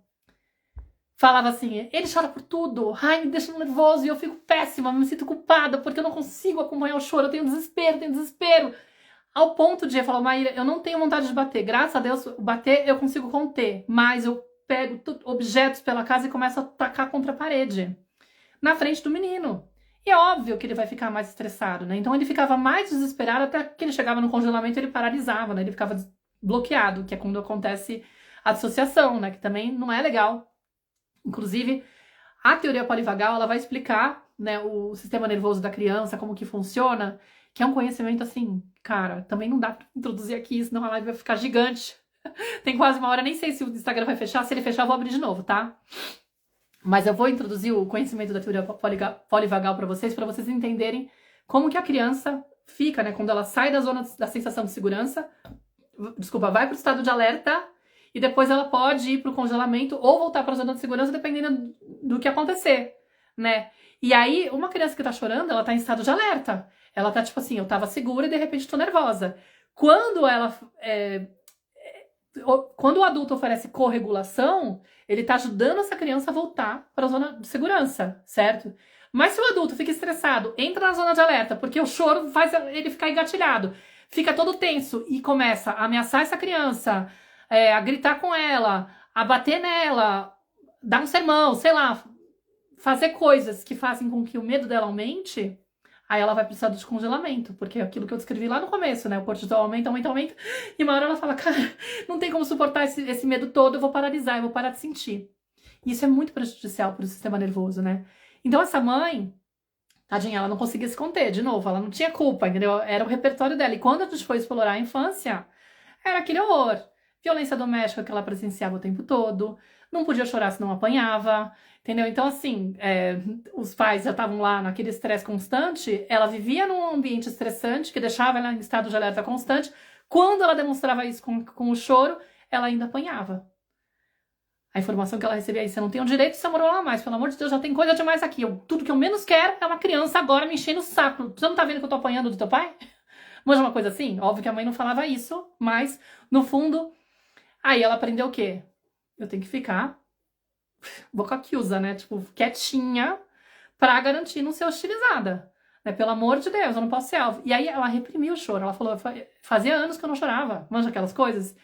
falava assim, ele chora por tudo, ai, me deixa nervoso, e eu fico péssima, me sinto culpada, porque eu não consigo acompanhar o choro, eu tenho desespero. Ao ponto de, falar, Maíra, eu não tenho vontade de bater, graças a Deus, bater eu consigo conter, mas eu pego objetos pela casa e começo a tacar contra a parede, na frente do menino. E é óbvio que ele vai ficar mais estressado, né? Então ele ficava mais desesperado, até que ele chegava no congelamento, ele paralisava, né? Ele ficava bloqueado, que é quando acontece a dissociação, né? Que também não é legal. Inclusive, a teoria polivagal, ela vai explicar, né, o sistema nervoso da criança, como que funciona, que é um conhecimento assim, cara, também não dá pra introduzir aqui, senão a live vai ficar gigante. Tem quase 1 hora, nem sei se o Instagram vai fechar, se ele fechar eu vou abrir de novo, tá? Mas eu vou introduzir o conhecimento da teoria polivagal para vocês entenderem como que a criança fica, né, quando ela sai da zona da sensação de segurança, desculpa, vai pro estado de alerta, e depois ela pode ir para o congelamento ou voltar para a zona de segurança, dependendo do que acontecer, né? E aí, uma criança que tá chorando, ela tá em estado de alerta. Ela tá tipo assim, eu tava segura e de repente tô nervosa. Quando quando o adulto oferece corregulação, ele tá ajudando essa criança a voltar para a zona de segurança, certo? Mas se o adulto fica estressado, entra na zona de alerta, porque o choro faz ele ficar engatilhado, fica todo tenso e começa a ameaçar essa criança, a gritar com ela, a bater nela, dar um sermão, sei lá, fazer coisas que fazem com que o medo dela aumente, aí ela vai precisar de congelamento, porque é aquilo que eu descrevi lá no começo, né? O cortisol aumenta, e uma hora ela fala, cara, não tem como suportar esse medo todo, eu vou paralisar, eu vou parar de sentir. E isso é muito prejudicial para o sistema nervoso, né? Então essa mãe, tadinha, ela não conseguia se conter, de novo, ela não tinha culpa, entendeu? Era o repertório dela. E quando a gente foi explorar a infância, era aquele horror. violência doméstica que ela presenciava o tempo todo, não podia chorar se não apanhava, entendeu? Então, assim, os pais já estavam lá naquele estresse constante, ela vivia num ambiente estressante que deixava ela em estado de alerta constante. Quando ela demonstrava isso com o choro, ela ainda apanhava. A informação que ela recebia aí, você não tem o direito de se namorar mais, pelo amor de Deus, já tem coisa demais aqui. Tudo que eu menos quero é uma criança agora me enchendo o saco. Você não tá vendo que eu tô apanhando do teu pai? Mas uma coisa assim, óbvio que a mãe não falava isso, mas, no fundo, aí ela aprendeu o quê? Eu tenho que ficar boca accusa, né? Tipo, quietinha pra garantir não ser hostilizada. Né? Pelo amor de Deus, eu não posso ser alvo. E aí ela reprimiu o choro. Ela falou, fazia anos que eu não chorava. Manja aquelas coisas?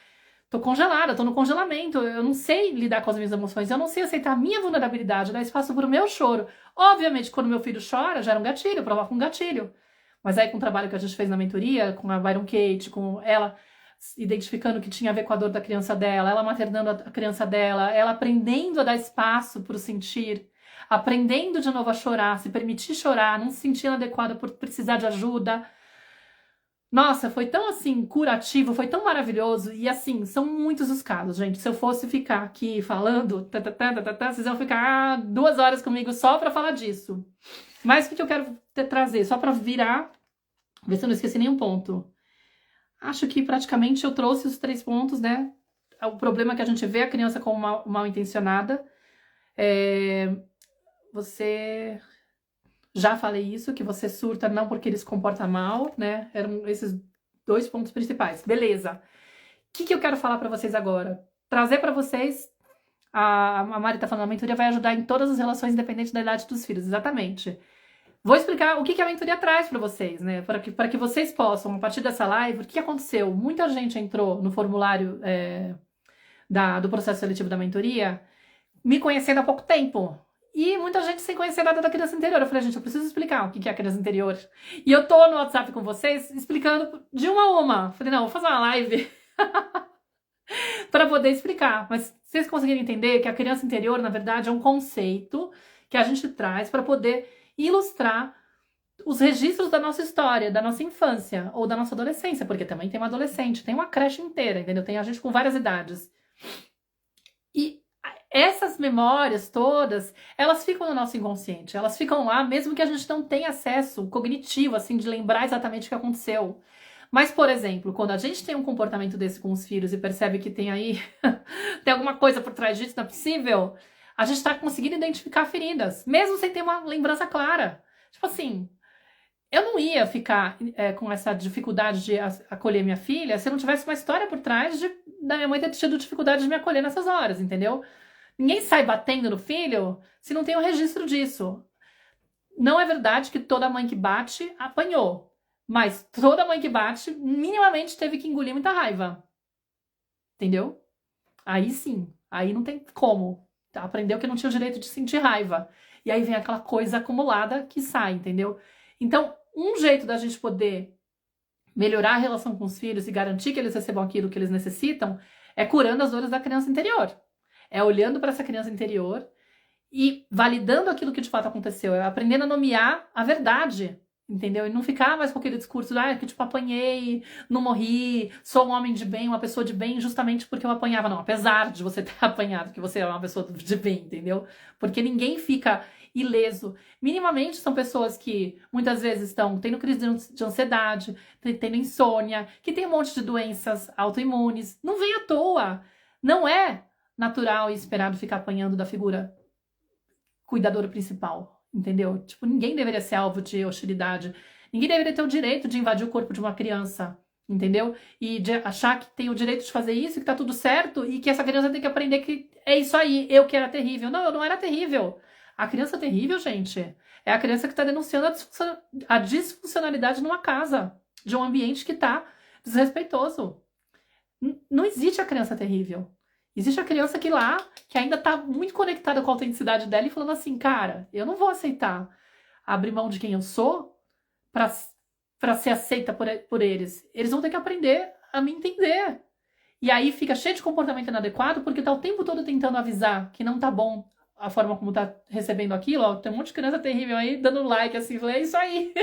Tô congelada, tô no congelamento, eu não sei lidar com as minhas emoções, eu não sei aceitar a minha vulnerabilidade, dar espaço pro meu choro. Obviamente, quando meu filho chora, já era um gatilho, provoca um gatilho. Mas aí com o trabalho que a gente fez na mentoria, com a Byron Kate, com ela identificando que tinha a ver com a dor da criança dela, ela maternando a criança dela, ela aprendendo a dar espaço pro sentir, aprendendo de novo a chorar, se permitir chorar, não se sentir inadequada por precisar de ajuda. Nossa, foi tão assim, curativo, foi tão maravilhoso. E assim, são muitos os casos, gente. Se eu fosse ficar aqui falando, vocês iam ficar 2 horas comigo só pra falar disso. Mas o que eu quero trazer? Só pra virar, ver se eu não esqueci nenhum ponto. Acho que praticamente eu trouxe os 3 pontos, né? O problema é que a gente vê a criança como mal intencionada. Você... Já falei isso, que você surta não porque ele se comporta mal, né? Eram esses 2 pontos principais. Beleza. O que eu quero falar pra vocês agora? Trazer pra vocês, a Mari tá falando, a mentoria vai ajudar em todas as relações, independente da idade dos filhos. Exatamente. Vou explicar o que a mentoria traz pra vocês, né? Para que vocês possam, a partir dessa live, o que aconteceu? Muita gente entrou no formulário do processo seletivo da mentoria me conhecendo há pouco tempo. E muita gente sem conhecer nada da criança interior. Eu falei, gente, eu preciso explicar o que é a criança interior. E eu tô no WhatsApp com vocês explicando de uma a uma. Falei, não, vou fazer uma live para poder explicar. Mas vocês conseguirem entender que a criança interior, na verdade, é um conceito que a gente traz para poder ilustrar os registros da nossa história, da nossa infância ou da nossa adolescência, porque também tem uma adolescente, tem uma creche inteira, entendeu? Tem a gente com várias idades. E essas memórias todas, elas ficam no nosso inconsciente, elas ficam lá mesmo que a gente não tenha acesso cognitivo, assim, de lembrar exatamente o que aconteceu. Mas, por exemplo, quando a gente tem um comportamento desse com os filhos e percebe que tem aí, tem alguma coisa por trás disso, não é possível, a gente tá conseguindo identificar feridas, mesmo sem ter uma lembrança clara. Tipo assim, eu não ia ficar com essa dificuldade de acolher minha filha se não tivesse uma história por trás da minha mãe ter tido dificuldade de me acolher nessas horas, entendeu? Ninguém sai batendo no filho se não tem um registro disso. Não é verdade que toda mãe que bate apanhou, mas toda mãe que bate minimamente teve que engolir muita raiva. Entendeu? Aí sim, aí não tem como. Aprendeu que não tinha o direito de sentir raiva. E aí vem aquela coisa acumulada que sai, entendeu? Então, um jeito da gente poder melhorar a relação com os filhos e garantir que eles recebam aquilo que eles necessitam é curando as dores da criança interior. É olhando para essa criança interior e validando aquilo que de fato aconteceu. É aprendendo a nomear a verdade, entendeu? E não ficar mais com aquele discurso que tipo, apanhei, não morri, sou um homem de bem, uma pessoa de bem, justamente porque eu apanhava. Não, apesar de você ter apanhado, que você é uma pessoa de bem, entendeu? Porque ninguém fica ileso. Minimamente são pessoas que muitas vezes estão tendo crise de ansiedade, tendo insônia, que tem um monte de doenças autoimunes. Não vem à toa. Não é natural e esperado ficar apanhando da figura cuidadora principal, entendeu? Tipo, ninguém deveria ser alvo de hostilidade. Ninguém deveria ter o direito de invadir o corpo de uma criança, entendeu? E de achar que tem o direito de fazer isso, que tá tudo certo, e que essa criança tem que aprender que é isso aí, eu que era terrível. Não, eu não era terrível. A criança terrível, gente, é a criança que tá denunciando a disfuncionalidade numa casa, de um ambiente que tá desrespeitoso. Não existe a criança terrível. Existe a criança que ainda tá muito conectada com a autenticidade dela e falando assim, cara, eu não vou aceitar abrir mão de quem eu sou pra ser aceita por eles. Eles vão ter que aprender a me entender. E aí fica cheio de comportamento inadequado porque tá o tempo todo tentando avisar que não tá bom a forma como tá recebendo aquilo. Ó, tem um monte de criança terrível aí dando like assim, falei, é isso aí.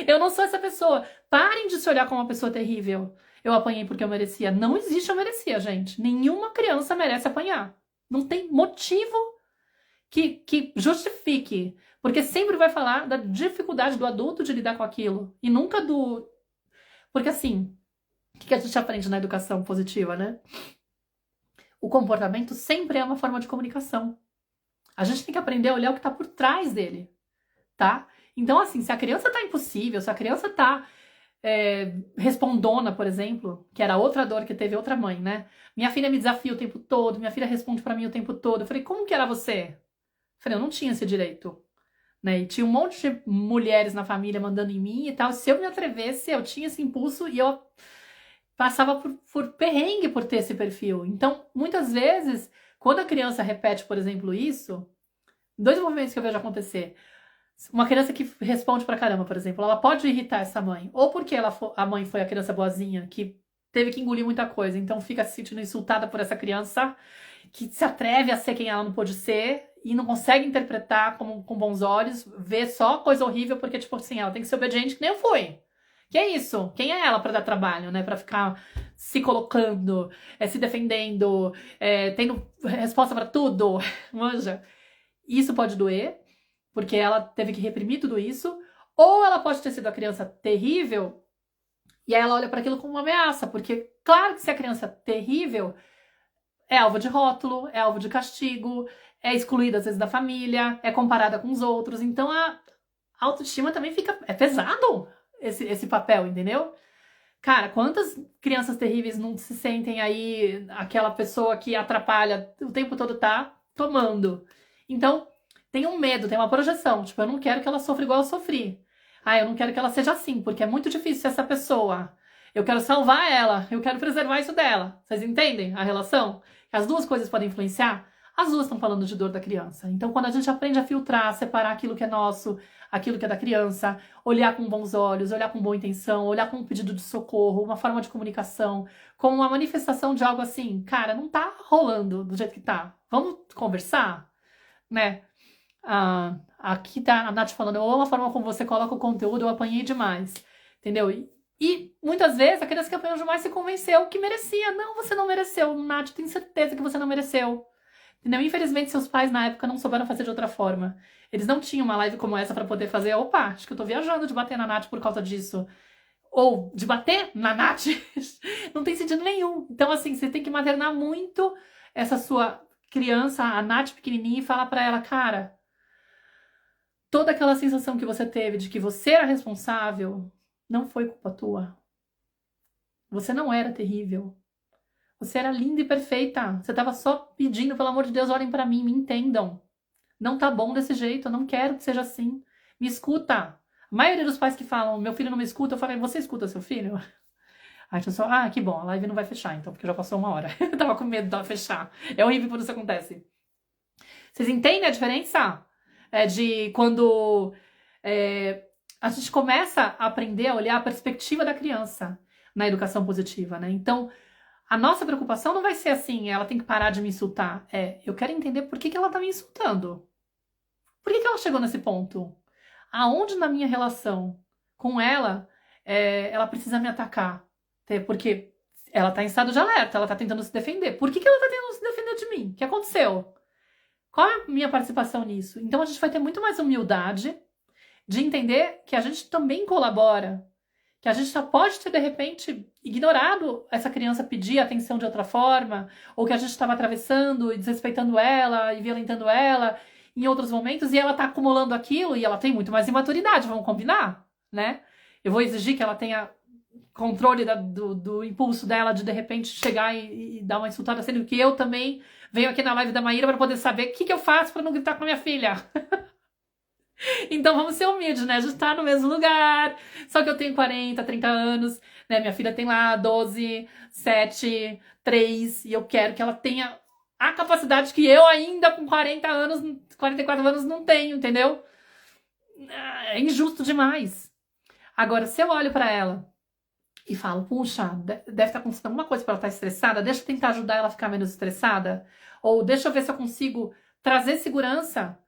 Eu não sou essa pessoa. Parem de se olhar como uma pessoa terrível. eu apanhei porque eu merecia. Não existe eu merecia, gente. Nenhuma criança merece apanhar. Não tem motivo que justifique. Porque sempre vai falar da dificuldade do adulto de lidar com aquilo. E nunca do... Porque assim, o que a gente aprende na educação positiva, né? O comportamento sempre é uma forma de comunicação. A gente tem que aprender a olhar o que está por trás dele, tá? Então, assim, se a criança tá impossível, se a criança tá respondona, por exemplo, que era outra dor que teve outra mãe, né? Minha filha me desafia o tempo todo, minha filha responde pra mim o tempo todo. Eu falei, como que era você? Eu falei, eu não tinha esse direito, né? E tinha um monte de mulheres na família mandando em mim e tal. Se eu me atrevesse, eu tinha esse impulso e eu passava por perrengue por ter esse perfil. Então, muitas vezes, quando a criança repete, por exemplo, isso, dois movimentos que eu vejo acontecer. Uma criança que responde pra caramba, por exemplo, ela pode irritar essa mãe. Ou porque a mãe foi a criança boazinha, que teve que engolir muita coisa, então fica se sentindo insultada por essa criança, que se atreve a ser quem ela não pôde ser, e não consegue interpretar com bons olhos, vê só coisa horrível, porque, tipo assim, ela tem que ser obediente, que nem eu fui. Que é isso? Quem é ela pra dar trabalho, né? Pra ficar se colocando, se defendendo, tendo resposta pra tudo, manja. Isso pode doer, porque ela teve que reprimir tudo isso, ou ela pode ter sido a criança terrível, e aí ela olha para aquilo como uma ameaça, porque claro que se a criança terrível é alvo de rótulo, é alvo de castigo, é excluída às vezes da família, é comparada com os outros, então a autoestima também fica, é pesado esse papel, entendeu? Cara, quantas crianças terríveis não se sentem aí aquela pessoa que atrapalha, o tempo todo tá tomando. Então, tem um medo, tem uma projeção. Tipo, eu não quero que ela sofra igual eu sofri. Ah, eu não quero que ela seja assim, porque é muito difícil ser essa pessoa. Eu quero salvar ela, eu quero preservar isso dela. Vocês entendem a relação? As duas coisas podem influenciar? As duas estão falando de dor da criança. Então, quando a gente aprende a filtrar, separar aquilo que é nosso, aquilo que é da criança, olhar com bons olhos, olhar com boa intenção, olhar com um pedido de socorro, uma forma de comunicação, como uma manifestação de algo assim, cara, não tá rolando do jeito que tá. Vamos conversar? Né? Aqui tá a Nath falando, eu amo a forma como você coloca o conteúdo, eu apanhei demais. Entendeu? E muitas vezes a criança que apanhou demais se convenceu que merecia. Não, você não mereceu, Nath, tenho certeza que você não mereceu. Entendeu? Infelizmente, seus pais na época não souberam fazer de outra forma. Eles não tinham uma live como essa pra poder fazer, opa, acho que eu tô viajando de bater na Nath por causa disso. Ou de bater na Nath. Não tem sentido nenhum. Então, assim, você tem que maternar muito essa sua criança, a Nath pequenininha, e falar pra ela, cara, toda aquela sensação que você teve de que você era responsável, não foi culpa tua. Você não era terrível. Você era linda e perfeita. Você tava só pedindo, pelo amor de Deus, olhem pra mim, me entendam. Não tá bom desse jeito, eu não quero que seja assim. Me escuta. A maioria dos pais que falam, meu filho não me escuta, eu falei, você escuta seu filho? Aí eu só, que bom, a live não vai fechar então, porque já passou 1 hora. Eu tava com medo dela fechar. É horrível quando isso acontece. Vocês entendem a diferença? De quando a gente começa a aprender a olhar a perspectiva da criança na educação positiva, né? Então, a nossa preocupação não vai ser assim, ela tem que parar de me insultar. Eu quero entender por que ela tá me insultando. Por que ela chegou nesse ponto? Aonde na minha relação com ela, ela precisa me atacar? Porque ela tá em estado de alerta, ela tá tentando se defender. Por que ela tá tentando se defender de mim? O que aconteceu? Qual é a minha participação nisso? Então a gente vai ter muito mais humildade de entender que a gente também colabora, que a gente só pode ter, de repente, ignorado essa criança pedir atenção de outra forma, ou que a gente estava atravessando e desrespeitando ela e violentando ela em outros momentos, e ela tá acumulando aquilo, e ela tem muito mais imaturidade, vamos combinar, né? Eu vou exigir que ela tenha controle do impulso dela de repente chegar e dar uma insultada, sendo que eu também venho aqui na live da Maíra para poder saber o que eu faço para não gritar com a minha filha. Então vamos ser humildes, né? A gente tá no mesmo lugar, só que eu tenho 40, 30 anos, né? Minha filha tem lá 12, 7, 3, e eu quero que ela tenha a capacidade que eu ainda com 40 anos, 44 anos não tenho, entendeu? É injusto demais. Agora, se eu olho para ela e falo, puxa, deve estar acontecendo alguma coisa para ela estar estressada, deixa eu tentar ajudar ela a ficar menos estressada, ou deixa eu ver se eu consigo trazer segurança.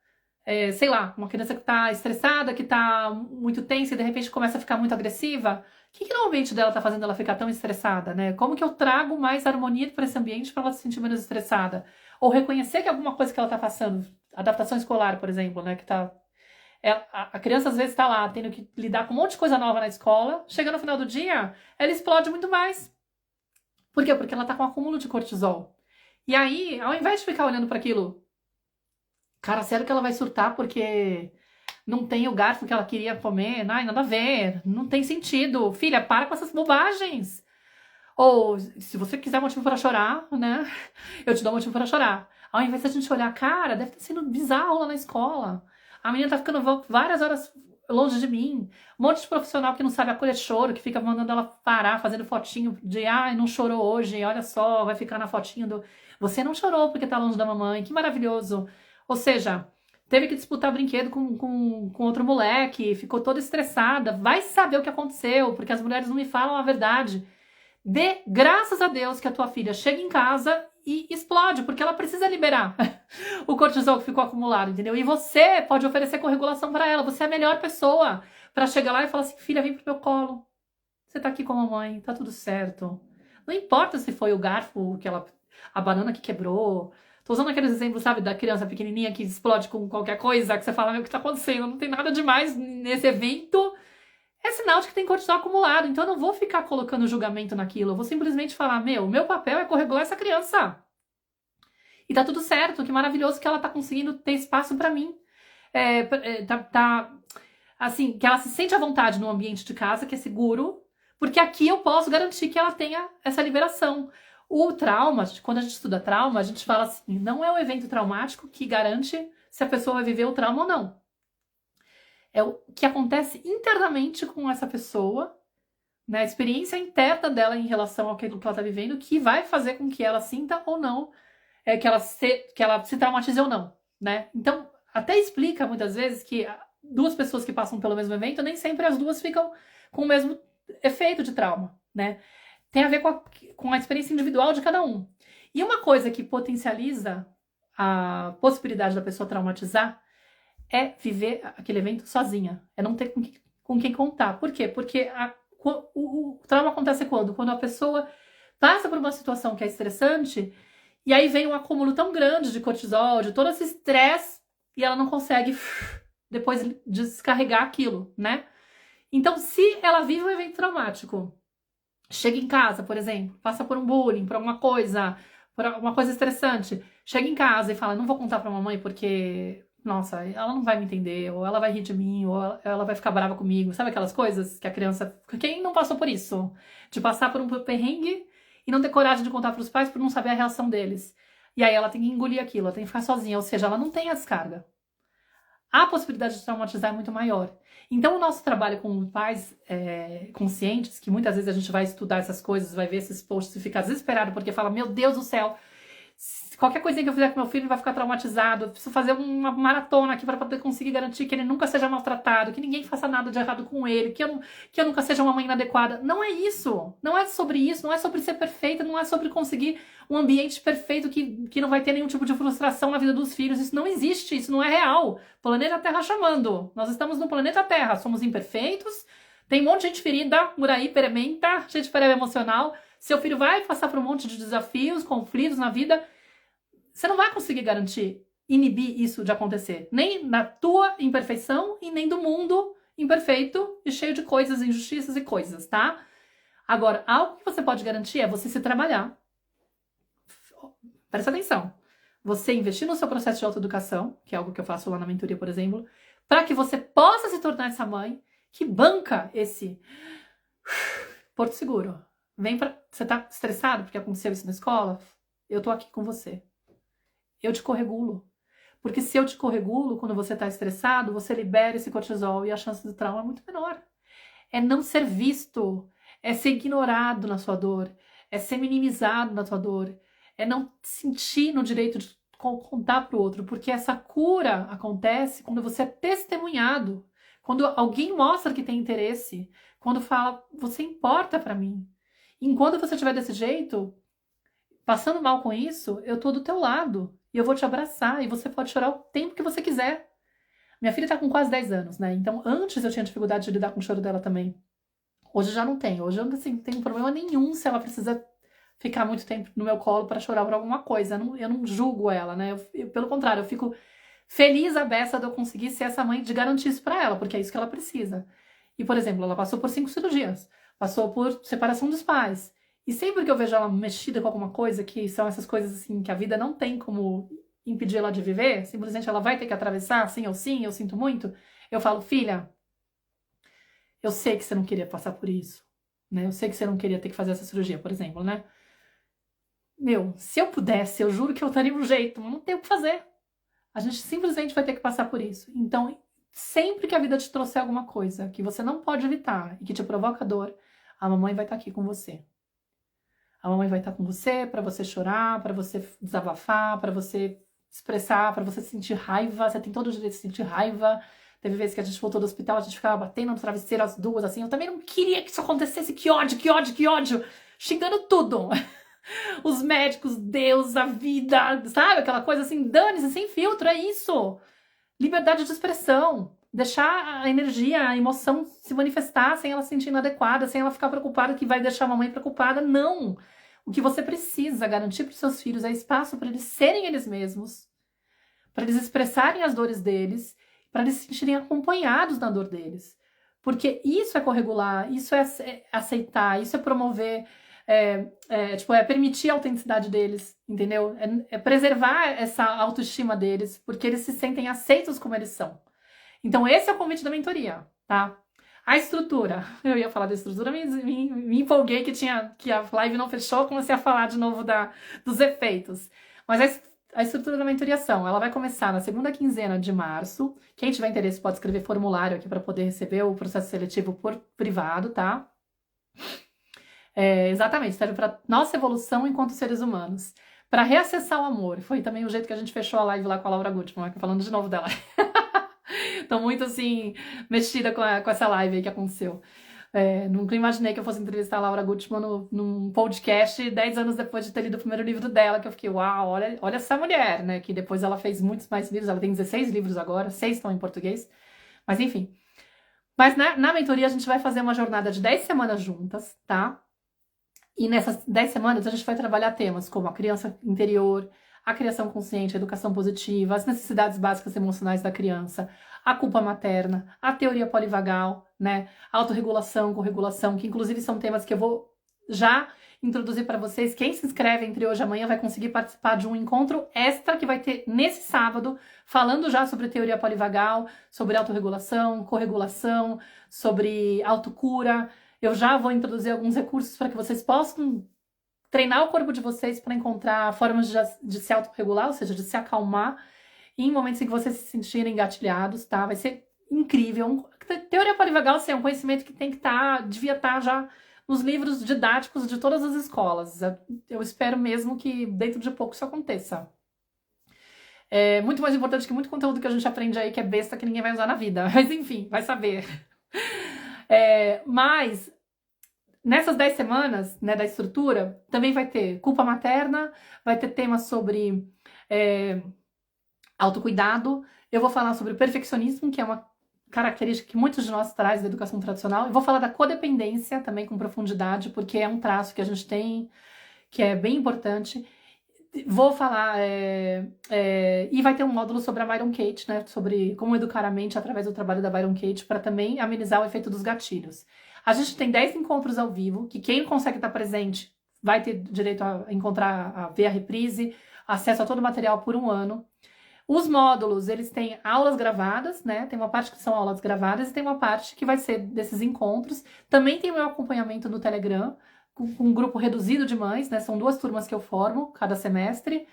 Sei lá, uma criança que tá estressada, que tá muito tensa e de repente começa a ficar muito agressiva, o que no ambiente dela tá fazendo ela ficar tão estressada, né? Como que eu trago mais harmonia para esse ambiente para ela se sentir menos estressada? Ou reconhecer que alguma coisa que ela tá passando, adaptação escolar, por exemplo, né? Que tá. A criança às vezes tá lá tendo que lidar com um monte de coisa nova na escola, chega no final do dia, ela explode muito mais. Por quê? Porque ela tá com um acúmulo de cortisol. E aí, ao invés de ficar olhando para aquilo, cara, sério que ela vai surtar porque não tem o garfo que ela queria comer? Ai, nada a ver, não tem sentido. Filha, para com essas bobagens. Ou, se você quiser motivo para chorar, né? Eu te dou motivo para chorar. Ao invés de a gente olhar, cara, deve estar sendo bizarro lá na escola. A menina tá ficando várias horas longe de mim. Um monte de profissional que não sabe acolher choro, que fica mandando ela parar, fazendo fotinho de, ai, não chorou hoje, olha só, vai ficar na fotinho do... Você não chorou porque tá longe da mamãe, que maravilhoso. Ou seja, teve que disputar brinquedo com outro moleque, ficou toda estressada. Vai saber o que aconteceu, porque as mulheres não me falam a verdade. Dê graças a Deus que a tua filha chega em casa e explode, porque ela precisa liberar o cortisol que ficou acumulado, entendeu? E você pode oferecer corregulação para ela. Você é a melhor pessoa para chegar lá e falar assim, filha, vem pro meu colo. Você tá aqui com a mamãe, tá tudo certo. Não importa se foi o garfo, a banana que quebrou. Tô usando aqueles exemplos, sabe, da criança pequenininha que explode com qualquer coisa, que você fala, meu, o que tá acontecendo? Não tem nada demais nesse evento. É sinal de que tem cortisol acumulado, então eu não vou ficar colocando julgamento naquilo, eu vou simplesmente falar, meu papel é corregular essa criança. E tá tudo certo, que maravilhoso que ela tá conseguindo ter espaço pra mim. Assim, que ela se sente à vontade no ambiente de casa, que é seguro, porque aqui eu posso garantir que ela tenha essa liberação. O trauma, quando a gente estuda trauma, a gente fala assim, não é o evento traumático que garante se a pessoa vai viver o trauma ou não. É o que acontece internamente com essa pessoa, né? A experiência interna dela em relação ao que ela está vivendo, que vai fazer com que ela sinta ou não, que ela se traumatize ou não, né? Então, até explica muitas vezes que duas pessoas que passam pelo mesmo evento, nem sempre as duas ficam com o mesmo efeito de trauma, né? Tem a ver com a experiência individual de cada um. E uma coisa que potencializa a possibilidade da pessoa traumatizar é viver aquele evento sozinha. É não ter com quem contar. Por quê? Porque o trauma acontece quando? Quando a pessoa passa por uma situação que é estressante e aí vem um acúmulo tão grande de cortisol, de todo esse estresse, e ela não consegue depois descarregar aquilo, né? Então, se ela vive um evento traumático, chega em casa, por exemplo, passa por um bullying, por alguma coisa estressante, chega em casa e fala, não vou contar pra mamãe porque, nossa, ela não vai me entender, ou ela vai rir de mim, ou ela vai ficar brava comigo. Sabe aquelas coisas que a criança... Quem não passou por isso? De passar por um perrengue e não ter coragem de contar pros pais por não saber a reação deles. E aí ela tem que engolir aquilo, ela tem que ficar sozinha, ou seja, ela não tem a descarga. A possibilidade de traumatizar é muito maior. Então, o nosso trabalho com pais conscientes, que muitas vezes a gente vai estudar essas coisas, vai ver esses posts e fica desesperado porque fala, meu Deus do céu, qualquer coisinha que eu fizer com meu filho ele vai ficar traumatizado, eu preciso fazer uma maratona aqui para poder conseguir garantir que ele nunca seja maltratado, que ninguém faça nada de errado com ele, que eu nunca seja uma mãe inadequada. Não é isso, não é sobre isso, não é sobre ser perfeita, não é sobre conseguir um ambiente perfeito que não vai ter nenhum tipo de frustração na vida dos filhos. Isso não existe, isso não é real. Planeta Terra chamando. Nós estamos no planeta Terra, somos imperfeitos, tem um monte de gente ferida por aí, perementa, gente emocional. Seu filho vai passar por um monte de desafios, conflitos na vida. Você não vai conseguir garantir, inibir isso de acontecer. Nem na tua imperfeição e nem do mundo imperfeito e cheio de coisas, injustiças e coisas, tá? Agora, algo que você pode garantir é você se trabalhar. Presta atenção. Você investir no seu processo de autoeducação, que é algo que eu faço lá na mentoria, por exemplo, para que você possa se tornar essa mãe que banca esse porto seguro. Você tá estressado porque aconteceu isso na escola? Eu tô aqui com você. Eu te corregulo. Porque se eu te corregulo, quando você tá estressado, você libera esse cortisol e a chance de trauma é muito menor. É não ser visto, é ser ignorado na sua dor, é ser minimizado na tua dor, é não sentir no direito de contar pro outro, porque essa cura acontece quando você é testemunhado, quando alguém mostra que tem interesse, quando fala, você importa pra mim. E enquanto você estiver desse jeito, passando mal com isso, eu tô do teu lado. E eu vou te abraçar. E você pode chorar o tempo que você quiser. Minha filha tá com quase 10 anos, né? Então, antes eu tinha dificuldade de lidar com o choro dela também. Hoje já não tem. Hoje eu assim, não tenho problema nenhum se ela precisa ficar muito tempo no meu colo para chorar por alguma coisa. Eu não julgo ela, né? Pelo contrário, eu fico feliz a beça de eu conseguir ser essa mãe de garantir isso para ela, porque é isso que ela precisa. E, por exemplo, ela passou por 5 cirurgias, passou por separação dos pais. E sempre que eu vejo ela mexida com alguma coisa, que são essas coisas assim que a vida não tem como impedir ela de viver, simplesmente ela vai ter que atravessar, sim, eu sinto muito, eu falo, filha, eu sei que você não queria passar por isso, né? Eu sei que você não queria ter que fazer essa cirurgia, por exemplo, né? Meu, se eu pudesse, eu juro que eu daria um jeito, não tem o que fazer. A gente simplesmente vai ter que passar por isso. Então, sempre que a vida te trouxer alguma coisa que você não pode evitar e que te provoca dor, a mamãe vai estar aqui com você. A mamãe vai estar com você para você chorar, para você desabafar, para você expressar, para você sentir raiva. Você tem todo o direito de sentir raiva. Teve vezes que a gente voltou do hospital, a gente ficava batendo no travesseiro as duas, assim. Eu também não queria que isso acontecesse. Que ódio, que ódio, que ódio. Xingando tudo. Os médicos, Deus, a vida, sabe? Aquela coisa assim, dane-se, sem filtro, é isso. Liberdade de expressão. Deixar a energia, a emoção se manifestar sem ela se sentir inadequada, sem ela ficar preocupada que vai deixar a mamãe preocupada. Não. O que você precisa garantir para os seus filhos é espaço para eles serem eles mesmos, para eles expressarem as dores deles, para eles se sentirem acompanhados na dor deles. Porque isso é corregular, isso é aceitar, isso é promover, é permitir a autenticidade deles, entendeu? É preservar essa autoestima deles, porque eles se sentem aceitos como eles são. Então esse é o convite da mentoria, tá? A estrutura, eu ia falar da estrutura, me empolguei que a live não fechou, comecei a falar de novo dos efeitos. Mas a estrutura da mentoriação, ela vai começar na segunda quinzena de março. Quem tiver interesse pode escrever formulário aqui para poder receber o processo seletivo por privado, tá? Exatamente, serve para nossa evolução enquanto seres humanos. Para reacessar o amor. Foi também o jeito que a gente fechou a live lá com a Laura Gutman, falando de novo dela. Tô muito, assim, mexida com essa live aí que aconteceu. Nunca imaginei que eu fosse entrevistar a Laura Gutman num podcast 10 anos depois de ter lido o primeiro livro dela, que eu fiquei, uau, olha essa mulher, né? Que depois ela fez muitos mais livros, ela tem 16 livros agora, 6 estão em português. Mas enfim. Mas na mentoria a gente vai fazer uma jornada de 10 semanas juntas, tá? E nessas 10 semanas a gente vai trabalhar temas como a criança interior, a criação consciente, a educação positiva, as necessidades básicas emocionais da criança, a culpa materna, a teoria polivagal, né? A autorregulação, corregulação, que inclusive são temas que eu vou já introduzir para vocês. Quem se inscreve entre hoje e amanhã vai conseguir participar de um encontro extra que vai ter nesse sábado, falando já sobre teoria polivagal, sobre autorregulação, corregulação, sobre autocura. Eu já vou introduzir alguns recursos para que vocês possam treinar o corpo de vocês para encontrar formas de se autorregular, ou seja, de se acalmar em momentos em que vocês se sentirem engatilhados, tá? Vai ser incrível. Teoria polivagal, assim, é um conhecimento que tem que devia estar já nos livros didáticos de todas as escolas. Eu espero mesmo que dentro de pouco isso aconteça. É muito mais importante que muito conteúdo que a gente aprende aí, que é besta, que ninguém vai usar na vida. Mas enfim, vai saber. Mas nessas 10 semanas, né, da estrutura, também vai ter culpa materna, vai ter temas sobre autocuidado. Eu vou falar sobre o perfeccionismo, que é uma característica que muitos de nós traz da educação tradicional. Eu vou falar da codependência também com profundidade, porque é um traço que a gente tem, que é bem importante. Vou falar, e vai ter um módulo sobre a Byron Katie, né, sobre como educar a mente através do trabalho da Byron Katie, para também amenizar o efeito dos gatilhos. A gente tem 10 encontros ao vivo, que quem consegue estar presente vai ter direito a encontrar, a ver a reprise, acesso a todo o material por um ano. Os módulos, eles têm aulas gravadas, né? Tem uma parte que são aulas gravadas e tem uma parte que vai ser desses encontros. Também tem o meu acompanhamento no Telegram, com um grupo reduzido de mães, né? São 2 turmas que eu formo cada semestre.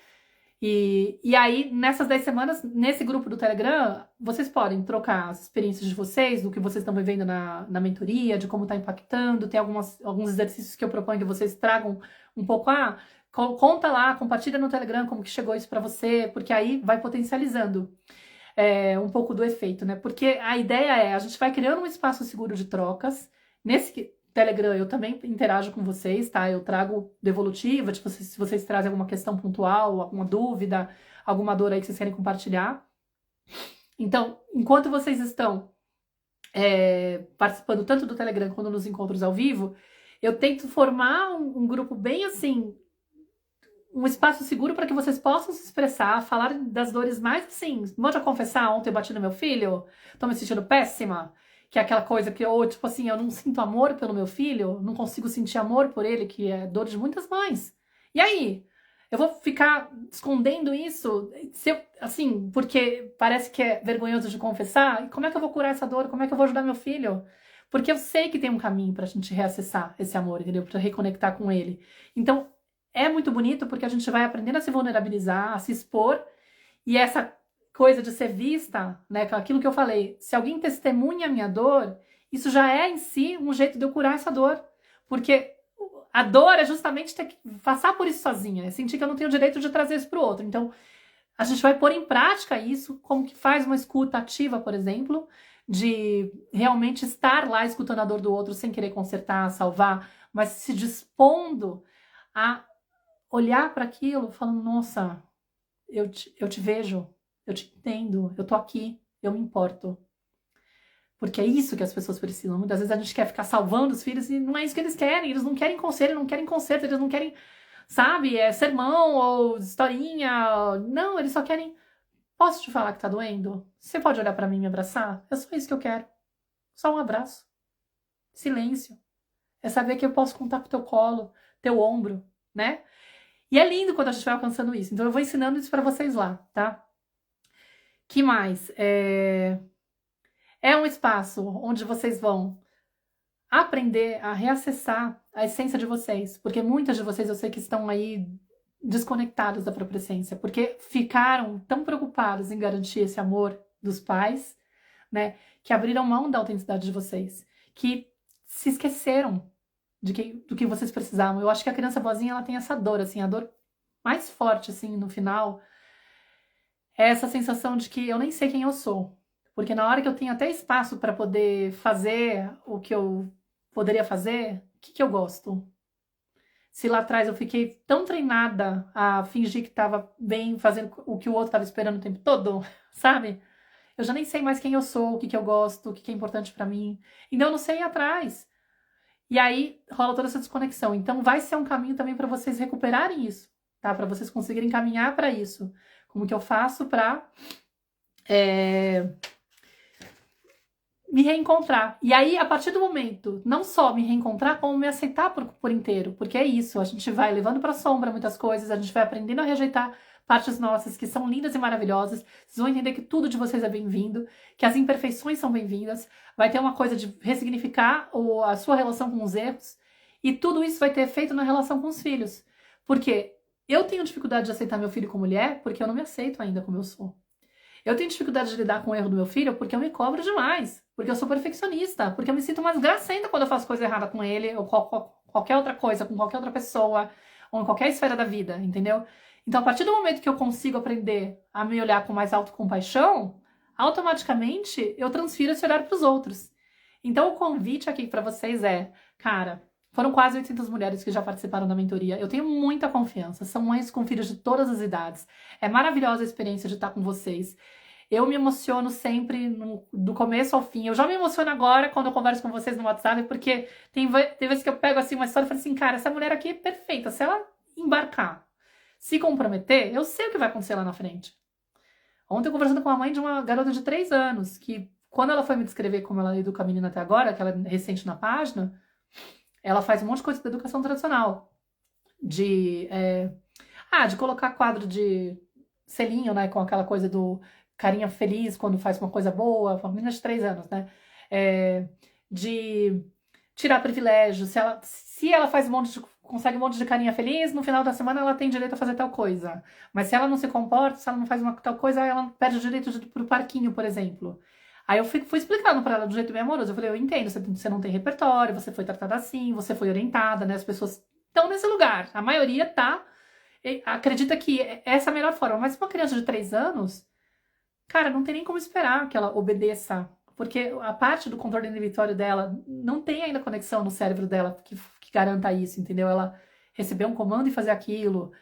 E aí, nessas 10 semanas, nesse grupo do Telegram, vocês podem trocar as experiências de vocês, do que vocês estão vivendo na mentoria, de como está impactando. Tem alguns exercícios que eu proponho que vocês tragam um pouco. Conta lá, compartilha no Telegram como que chegou isso para você, porque aí vai potencializando um pouco do efeito, né? Porque a ideia a gente vai criando um espaço seguro de trocas. Nesse Telegram eu também interajo com vocês, tá? Eu trago devolutiva, tipo, se vocês trazem alguma questão pontual, alguma dúvida, alguma dor aí que vocês querem compartilhar. Então, enquanto vocês estão participando tanto do Telegram quanto nos encontros ao vivo, eu tento formar um grupo bem assim, um espaço seguro para que vocês possam se expressar, falar das dores mais assim. Vou te confessar, ontem eu bati no meu filho, tô me sentindo péssima, que é aquela coisa que eu, tipo assim, eu não sinto amor pelo meu filho, não consigo sentir amor por ele, que é dor de muitas mães. E aí? Eu vou ficar escondendo isso, se eu, assim, porque parece que é vergonhoso de confessar? E como é que eu vou curar essa dor? Como é que eu vou ajudar meu filho? Porque eu sei que tem um caminho pra gente reacessar esse amor, entendeu? Pra reconectar com ele. Então, é muito bonito porque a gente vai aprendendo a se vulnerabilizar, a se expor, e essa coisa de ser vista, né, aquilo que eu falei, se alguém testemunha a minha dor, isso já é em si um jeito de eu curar essa dor, porque a dor é justamente ter que passar por isso sozinha, é sentir que eu não tenho o direito de trazer isso para o outro. Então, a gente vai pôr em prática isso, como que faz uma escuta ativa, por exemplo, de realmente estar lá escutando a dor do outro sem querer consertar, salvar, mas se dispondo a olhar para aquilo falando, nossa, eu te vejo, eu te entendo, eu tô aqui, eu me importo. Porque é isso que as pessoas precisam. Muitas vezes a gente quer ficar salvando os filhos e não é isso que eles não querem conselho, não querem conserto, eles não querem, sabe, sermão ou historinha. Não, eles só querem, posso te falar que tá doendo? Você pode olhar para mim e me abraçar? É só isso que eu quero. Só um abraço. Silêncio. É saber que eu posso contar com teu colo, teu ombro, né? E é lindo quando a gente vai alcançando isso. Então eu vou ensinando isso para vocês lá, tá? Que mais? É um espaço onde vocês vão aprender a reacessar a essência de vocês. Porque muitas de vocês eu sei que estão aí desconectadas da própria essência. Porque ficaram tão preocupados em garantir esse amor dos pais, né? Que abriram mão da autenticidade de vocês. Que se esqueceram do que vocês precisavam. Eu acho que a criança boazinha, ela tem essa dor, assim, a dor mais forte, assim, no final, é essa sensação de que eu nem sei quem eu sou. Porque na hora que eu tenho até espaço para poder fazer o que eu poderia fazer, o que eu gosto? Se lá atrás eu fiquei tão treinada a fingir que estava bem, fazendo o que o outro estava esperando o tempo todo, sabe? Eu já nem sei mais quem eu sou, o que eu gosto, o que é importante para mim. Então eu não sei ir atrás. E aí rola toda essa desconexão. Então vai ser um caminho também para vocês recuperarem isso, tá? Para vocês conseguirem caminhar para isso. Como que eu faço para me reencontrar? E aí, a partir do momento, não só me reencontrar, como me aceitar por inteiro. Porque é isso, a gente vai levando pra sombra muitas coisas, a gente vai aprendendo a rejeitar partes nossas que são lindas e maravilhosas. Vocês vão entender que tudo de vocês é bem-vindo, que as imperfeições são bem-vindas. Vai ter uma coisa de ressignificar a sua relação com os erros. E tudo isso vai ter efeito na relação com os filhos. Porque eu tenho dificuldade de aceitar meu filho como mulher, porque eu não me aceito ainda como eu sou. Eu tenho dificuldade de lidar com o erro do meu filho porque eu me cobro demais. Porque eu sou perfeccionista. Porque eu me sinto mais gracenta quando eu faço coisa errada com ele, ou qualquer outra coisa, com qualquer outra pessoa, ou em qualquer esfera da vida, entendeu? Então, a partir do momento que eu consigo aprender a me olhar com mais autocompaixão, automaticamente eu transfiro esse olhar para os outros. Então, o convite aqui para vocês é, cara, foram quase 800 mulheres que já participaram da mentoria. Eu tenho muita confiança. São mães com filhos de todas as idades. É maravilhosa a experiência de estar com vocês. Eu me emociono sempre, do começo ao fim. Eu já me emociono agora quando eu converso com vocês no WhatsApp, porque tem vezes que eu pego assim uma história e falo assim, cara, essa mulher aqui é perfeita. Se ela embarcar, se comprometer, eu sei o que vai acontecer lá na frente. Ontem eu conversando com a mãe de uma garota de 3 anos, que quando ela foi me descrever como ela educa a menina até agora, que ela é recente na página, ela faz um monte de coisa da educação tradicional. De colocar quadro de selinho, né? Com aquela coisa do carinha feliz quando faz uma coisa boa. Uma menina de 3 anos, né? De tirar privilégio. Se ela faz consegue um monte de carinha feliz, no final da semana ela tem direito a fazer tal coisa. Mas se ela não se comporta, se ela não faz uma tal coisa, ela perde o direito de ir pro parquinho, por exemplo. Aí eu fui explicando pra ela de um jeito bem amoroso. Eu falei, eu entendo, você não tem repertório, você foi tratada assim, você foi orientada, né? As pessoas estão nesse lugar. A maioria acredita que essa é a melhor forma. Mas uma criança de 3 anos, cara, não tem nem como esperar que ela obedeça. Porque a parte do controle inibitório dela não tem ainda conexão no cérebro dela que garanta isso, entendeu? Ela receber um comando e fazer aquilo.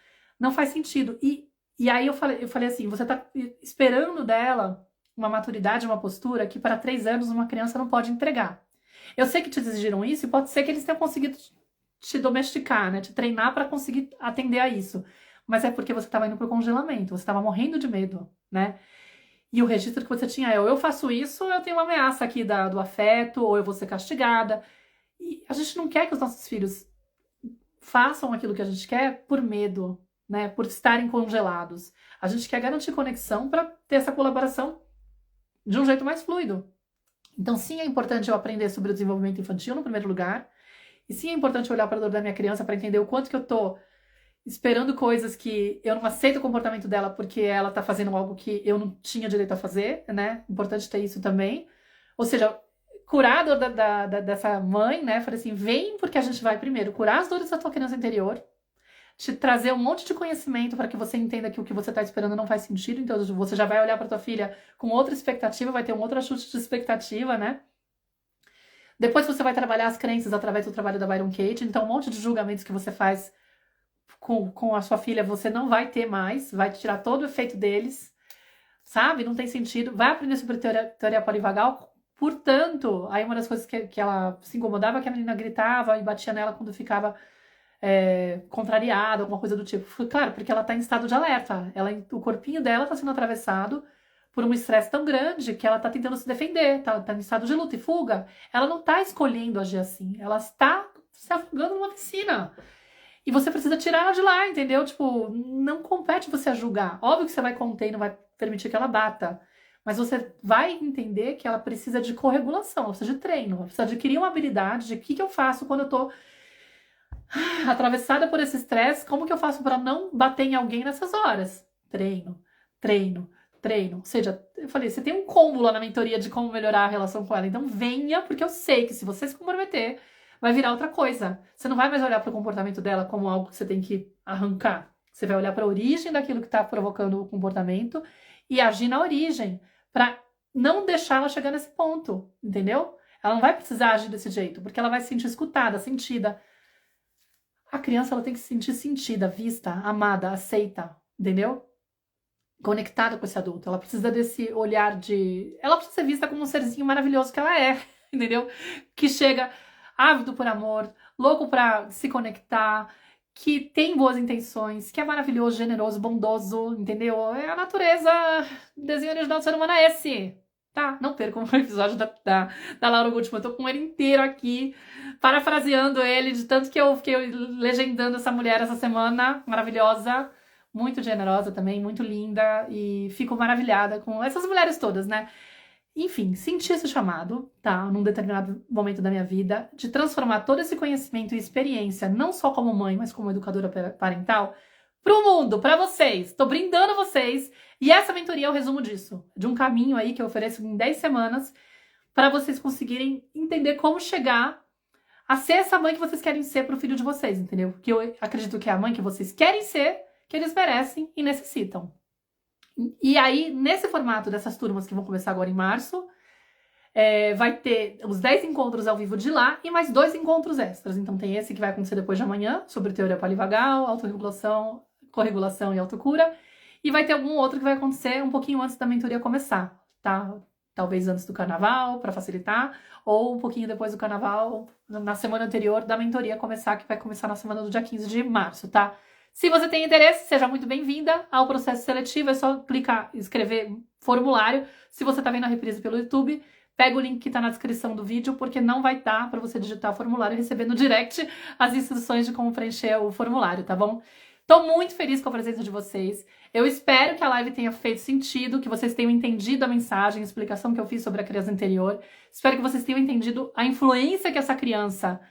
Não faz sentido. E aí eu falei assim, você tá esperando dela uma maturidade, uma postura que para 3 anos uma criança não pode entregar. Eu sei que te exigiram isso e pode ser que eles tenham conseguido te domesticar, né? Te treinar para conseguir atender a isso. Mas é porque você estava indo pro congelamento, você estava morrendo de medo, né? E o registro que você tinha é, ou eu faço isso, ou eu tenho uma ameaça aqui do afeto, ou eu vou ser castigada. E a gente não quer que os nossos filhos façam aquilo que a gente quer por medo, né? Por estarem congelados. A gente quer garantir conexão para ter essa colaboração de um jeito mais fluido. Então, sim, é importante eu aprender sobre o desenvolvimento infantil no primeiro lugar. E sim, é importante eu olhar para a dor da minha criança para entender o quanto que eu tô esperando coisas que eu não aceito o comportamento dela porque ela tá fazendo algo que eu não tinha direito a fazer, né? Importante ter isso também. Ou seja, curar a dor dessa mãe, né? Falei assim, vem porque a gente vai primeiro curar as dores da tua criança interior, te trazer um monte de conhecimento para que você entenda que o que você está esperando não faz sentido, então você já vai olhar para tua filha com outra expectativa, vai ter um outro ajuste de expectativa, né? Depois você vai trabalhar as crenças através do trabalho da Byron Katie, então um monte de julgamentos que você faz com a sua filha você não vai ter mais, vai tirar todo o efeito deles, sabe? Não tem sentido. Vai aprender sobre teoria polivagal. Portanto, aí uma das coisas que ela se incomodava é que a menina gritava e batia nela quando ficava contrariada, alguma coisa do tipo. Claro, porque ela tá em estado de alerta. O corpinho dela tá sendo atravessado por um estresse tão grande que ela tá tentando se defender, tá em estado de luta e fuga. Ela não tá escolhendo agir assim. Ela está se afogando numa piscina. E você precisa tirar ela de lá, entendeu? Tipo, não compete você a julgar. Óbvio que você vai conter e não vai permitir que ela bata. Mas você vai entender que ela precisa de corregulação, ela precisa de treino, ela precisa adquirir uma habilidade de o que eu faço quando eu tô atravessada por esse estresse, como que eu faço para não bater em alguém nessas horas? Treino, treino, treino. Ou seja, eu falei, você tem um combo lá na mentoria de como melhorar a relação com ela. Então venha, porque eu sei que se você se comprometer, vai virar outra coisa. Você não vai mais olhar para o comportamento dela como algo que você tem que arrancar. Você vai olhar para a origem daquilo que está provocando o comportamento e agir na origem, para não deixar ela chegar nesse ponto, entendeu? Ela não vai precisar agir desse jeito, porque ela vai se sentir escutada, sentida. A criança ela tem que se sentir sentida, vista, amada, aceita, entendeu? Conectada com esse adulto. Ela precisa desse olhar de... Ela precisa ser vista como um serzinho maravilhoso que ela é, entendeu? Que chega ávido por amor, louco pra se conectar, que tem boas intenções, que é maravilhoso, generoso, bondoso, entendeu? É a natureza, o desenho original do ser humano é esse, tá? Não percam o episódio da Laura Goodman, eu tô com ele inteiro aqui, parafraseando ele, de tanto que eu fiquei legendando essa mulher essa semana, maravilhosa, muito generosa também, muito linda, e fico maravilhada com essas mulheres todas, né? Enfim, senti esse chamado, tá? Num determinado momento da minha vida, de transformar todo esse conhecimento e experiência, não só como mãe, mas como educadora parental, pro mundo, pra vocês. Tô brindando vocês. E essa mentoria é o resumo disso. De um caminho aí que eu ofereço em 10 semanas, para vocês conseguirem entender como chegar a ser essa mãe que vocês querem ser pro filho de vocês, entendeu? Que eu acredito que é a mãe que vocês querem ser, que eles merecem e necessitam. E aí, nesse formato dessas turmas que vão começar agora em março, vai ter os 10 encontros ao vivo de lá e mais 2 encontros extras. Então tem esse que vai acontecer depois de amanhã, sobre teoria polivagal, autorregulação, corregulação e autocura. E vai ter algum outro que vai acontecer um pouquinho antes da mentoria começar, tá? Talvez antes do carnaval, para facilitar, ou um pouquinho depois do carnaval, na semana anterior da mentoria começar, que vai começar na semana do dia 15 de março, tá? Se você tem interesse, seja muito bem-vinda ao processo seletivo, é só clicar, escrever formulário. Se você tá vendo a reprise pelo YouTube, pega o link que tá na descrição do vídeo, porque não vai dar para você digitar o formulário e receber no direct as instruções de como preencher o formulário, tá bom? Tô muito feliz com a presença de vocês. Eu espero que a live tenha feito sentido, que vocês tenham entendido a mensagem, a explicação que eu fiz sobre a criança interior. Espero que vocês tenham entendido a influência que essa criança,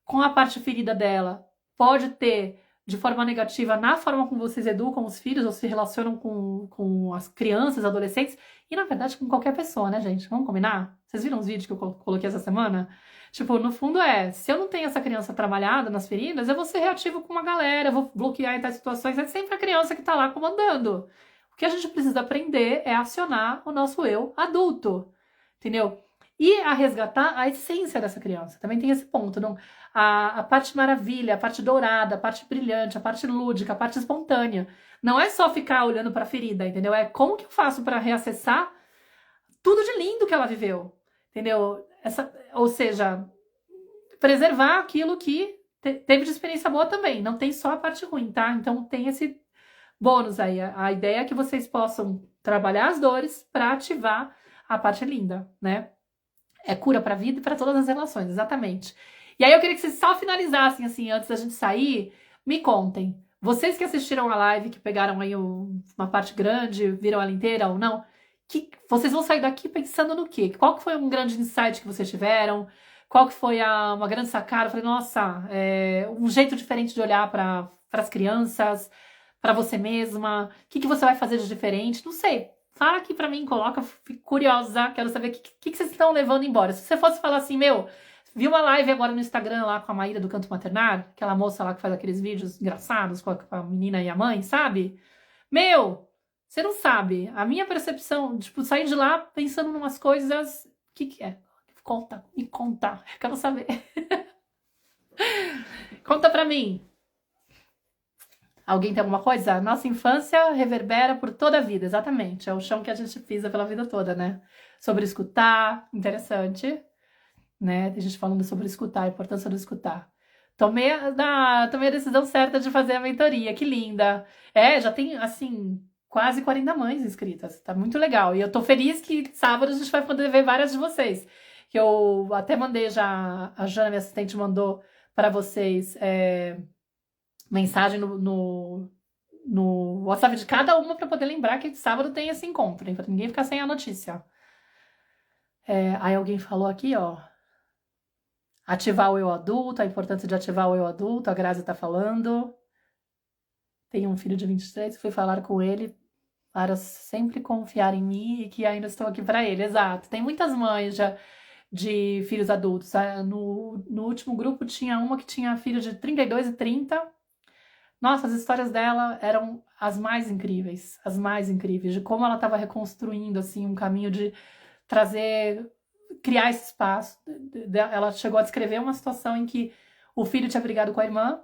com a parte ferida dela, pode ter de forma negativa na forma como vocês educam os filhos ou se relacionam com as crianças, adolescentes e, na verdade, com qualquer pessoa, né, gente? Vamos combinar? Vocês viram os vídeos que eu coloquei essa semana? Tipo, no fundo se eu não tenho essa criança trabalhada nas feridas, eu vou ser reativo com uma galera, eu vou bloquear em tais situações, é sempre a criança que tá lá comandando. O que a gente precisa aprender é acionar o nosso eu adulto, entendeu? E a resgatar a essência dessa criança. Também tem esse ponto, não? A parte maravilha, a parte dourada, a parte brilhante, a parte lúdica, a parte espontânea. Não é só ficar olhando para a ferida, entendeu? É como que eu faço para reacessar tudo de lindo que ela viveu, entendeu? Ou seja, preservar aquilo que teve de experiência boa também, não tem só a parte ruim, tá? Então tem esse bônus aí. A ideia é que vocês possam trabalhar as dores para ativar a parte linda, né? É cura para a vida e para todas as relações, exatamente. E aí eu queria que vocês só finalizassem, assim, antes da gente sair, me contem. Vocês que assistiram a live, que pegaram aí uma parte grande, viram ela inteira ou não, vocês vão sair daqui pensando no quê? Qual que foi um grande insight que vocês tiveram? Qual que foi uma grande sacada? Eu falei, nossa, um jeito diferente de olhar para as crianças, para você mesma. O que você vai fazer de diferente? Não sei. Fala aqui pra mim, coloca, fico curiosa, quero saber o que vocês estão levando embora. Se você fosse falar assim, vi uma live agora no Instagram lá com a Maíra do Canto Maternário, aquela moça lá que faz aqueles vídeos engraçados com a menina e a mãe, sabe? Você não sabe. A minha percepção, tipo, sair de lá pensando em umas coisas, o que é? Me conta, quero saber. Conta pra mim. Alguém tem alguma coisa? Nossa infância reverbera por toda a vida, exatamente. É o chão que a gente pisa pela vida toda, né? Sobre escutar, interessante, né? Tem gente falando sobre escutar, a importância do escutar. Tomei a decisão certa de fazer a mentoria, que linda. Já tem, assim, quase 40 mães inscritas, tá muito legal. E eu tô feliz que sábado a gente vai poder ver várias de vocês. Que eu até mandei já, a Jana, minha assistente, mandou para vocês... mensagem no WhatsApp de cada uma para poder lembrar que sábado tem esse encontro, hein? Pra ninguém ficar sem a notícia. Aí alguém falou aqui, ó. Ativar o eu adulto, a importância de ativar o eu adulto, a Grazi tá falando. Tenho um filho de 23, fui falar com ele para sempre confiar em mim e que ainda estou aqui para ele. Exato. Tem muitas mães já de filhos adultos. No último grupo tinha uma que tinha filho de 32 e 30. Nossa, as histórias dela eram as mais incríveis, de como ela estava reconstruindo, assim, um caminho de criar esse espaço. Ela chegou a descrever uma situação em que o filho tinha brigado com a irmã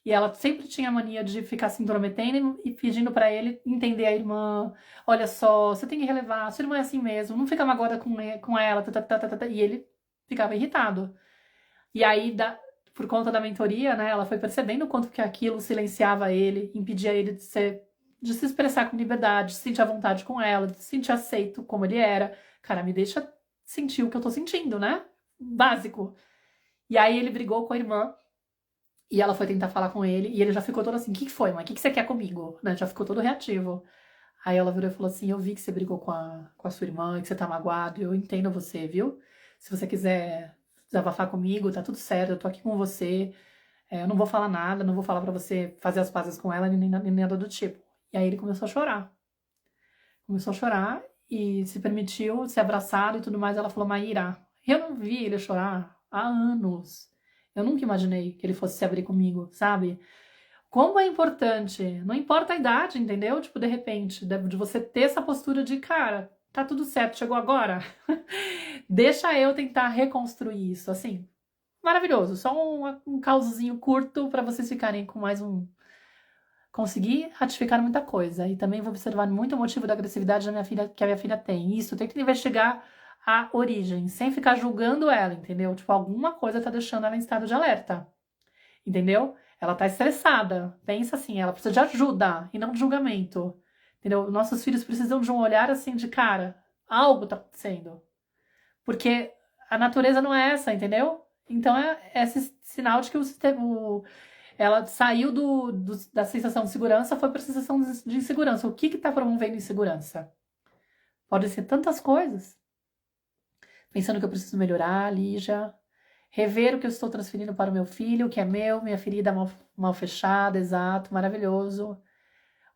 e ela sempre tinha a mania de ficar se intrometendo e pedindo para ele entender a irmã. Olha só, você tem que relevar, sua irmã é assim mesmo, não fica magoada com ela, e ele ficava irritado. E aí, por conta da mentoria, né, ela foi percebendo o quanto que aquilo silenciava ele, impedia ele de se expressar com liberdade, de se sentir à vontade com ela, de se sentir aceito como ele era. Cara, me deixa sentir o que eu tô sentindo, né? Básico. E aí ele brigou com a irmã e ela foi tentar falar com ele e ele já ficou todo assim, o que foi, mãe? O que você quer comigo? Né? Já ficou todo reativo. Aí ela virou e falou assim, eu vi que você brigou com a sua irmã, que você tá magoado, eu entendo você, viu? Se você quiser desabafar comigo, tá tudo certo, eu tô aqui com você, eu não vou falar nada, não vou falar pra você fazer as pazes com ela, nem nada do tipo. E aí ele começou a chorar. E se permitiu ser abraçado e tudo mais. Ela falou, Maíra, eu não vi ele chorar há anos. Eu nunca imaginei que ele fosse se abrir comigo, sabe? Como é importante, não importa a idade, entendeu? Tipo, de repente, de você ter essa postura de, cara, tá tudo certo, chegou agora. Deixa eu tentar reconstruir isso, assim. Maravilhoso, só um causozinho curto para vocês ficarem com mais conseguir ratificar muita coisa. E também vou observar muito o motivo da agressividade da minha filha, que a minha filha tem. Isso, tem que investigar a origem, sem ficar julgando ela, entendeu? Tipo, alguma coisa tá deixando ela em estado de alerta, entendeu? Ela tá estressada, pensa assim, ela precisa de ajuda e não de julgamento, entendeu? Nossos filhos precisam de um olhar assim de, cara, algo tá acontecendo. Porque a natureza não é essa, entendeu? Então é esse sinal de que ela saiu da sensação de segurança, foi para a sensação de insegurança. O que está promovendo insegurança? Pode ser tantas coisas. Pensando que eu preciso melhorar, Lígia. Rever o que eu estou transferindo para o meu filho, o que é meu, minha ferida mal fechada, exato, maravilhoso.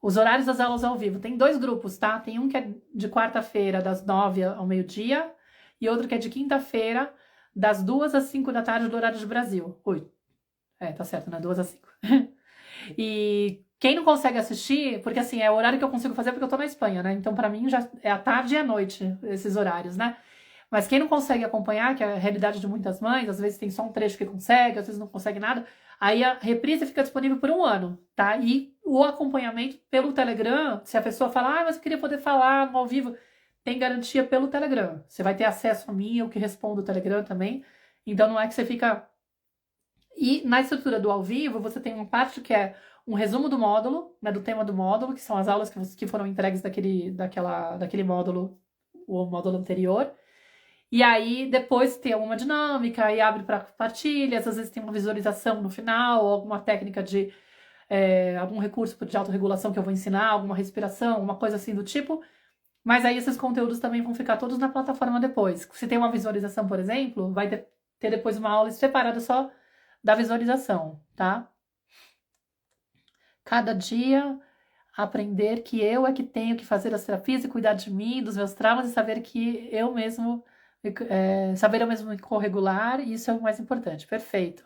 Os horários das aulas ao vivo. Tem 2 grupos, tá? Tem um que é de quarta-feira, das 9 ao meio-dia, e outro que é de quinta-feira, das 2 às 5 da tarde, do horário de Brasil. Ui. Tá certo, né? 2 às 5. E quem não consegue assistir, porque assim, é o horário que eu consigo fazer porque eu tô na Espanha, né? Então pra mim já é a tarde e a noite, esses horários, né? Mas quem não consegue acompanhar, que é a realidade de muitas mães, às vezes tem só um trecho que consegue, às vezes não consegue nada, aí a reprise fica disponível por 1 ano, tá? E o acompanhamento pelo Telegram, se a pessoa falar, mas eu queria poder falar no ao vivo, tem garantia pelo Telegram. Você vai ter acesso a mim, eu que respondo o Telegram também. Então não é que você fica... E na estrutura do ao vivo, você tem uma parte que é um resumo do módulo, né, do tema do módulo, que são as aulas que foram entregues daquele módulo, o módulo anterior. E aí, depois tem alguma dinâmica, aí abre para partilhas, às vezes tem uma visualização no final, alguma técnica de algum recurso de autorregulação que eu vou ensinar, alguma respiração, uma coisa assim do tipo. Mas aí esses conteúdos também vão ficar todos na plataforma depois. Se tem uma visualização, por exemplo, vai ter depois uma aula separada só da visualização, tá? Cada dia aprender que eu é que tenho que fazer as terapias e cuidar de mim, dos meus traumas, e saber que eu mesmo, saber eu mesmo me corregular, isso é o mais importante. Perfeito.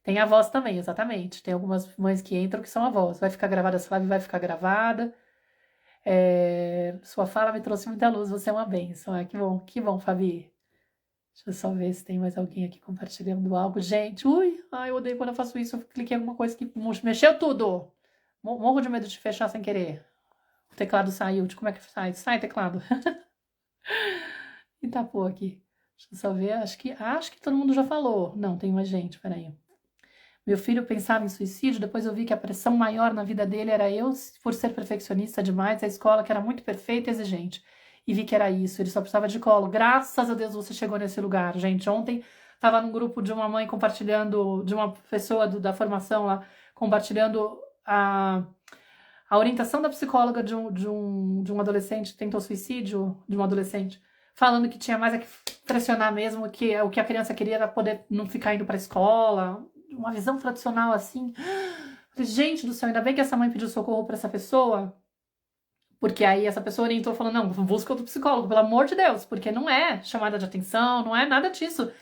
Tem a voz também, exatamente. Tem algumas mães que entram que são a voz. Vai ficar gravada essa live, vai ficar gravada. Sua fala me trouxe muita luz, você é uma bênção. Que bom, Fabi. Deixa eu só ver se tem mais alguém aqui compartilhando algo. Gente, eu odeio quando eu faço isso. Eu cliquei em alguma coisa que mexeu tudo. Morro de medo de fechar sem querer. O teclado saiu. Como é que sai? Sai, teclado. E tapou aqui. Deixa eu só ver. Acho que todo mundo já falou. Não, tem mais gente. Peraí. Meu filho pensava em suicídio. Depois eu vi que a pressão maior na vida dele era eu, por ser perfeccionista demais. A escola, que era muito perfeita e exigente. E vi que era isso. Ele só precisava de colo. Graças a Deus você chegou nesse lugar. Gente, ontem estava num grupo de uma mãe compartilhando, de uma pessoa da formação lá, compartilhando a orientação da psicóloga de um adolescente que tentou suicídio, de um adolescente, falando que tinha mais a que pressionar mesmo, que o que a criança queria era poder não ficar indo para a escola, uma visão tradicional assim. Gente do céu, ainda bem que essa mãe pediu socorro para essa pessoa, porque aí essa pessoa orientou falando, não, busca outro psicólogo, pelo amor de Deus, porque não é chamada de atenção, não é nada disso.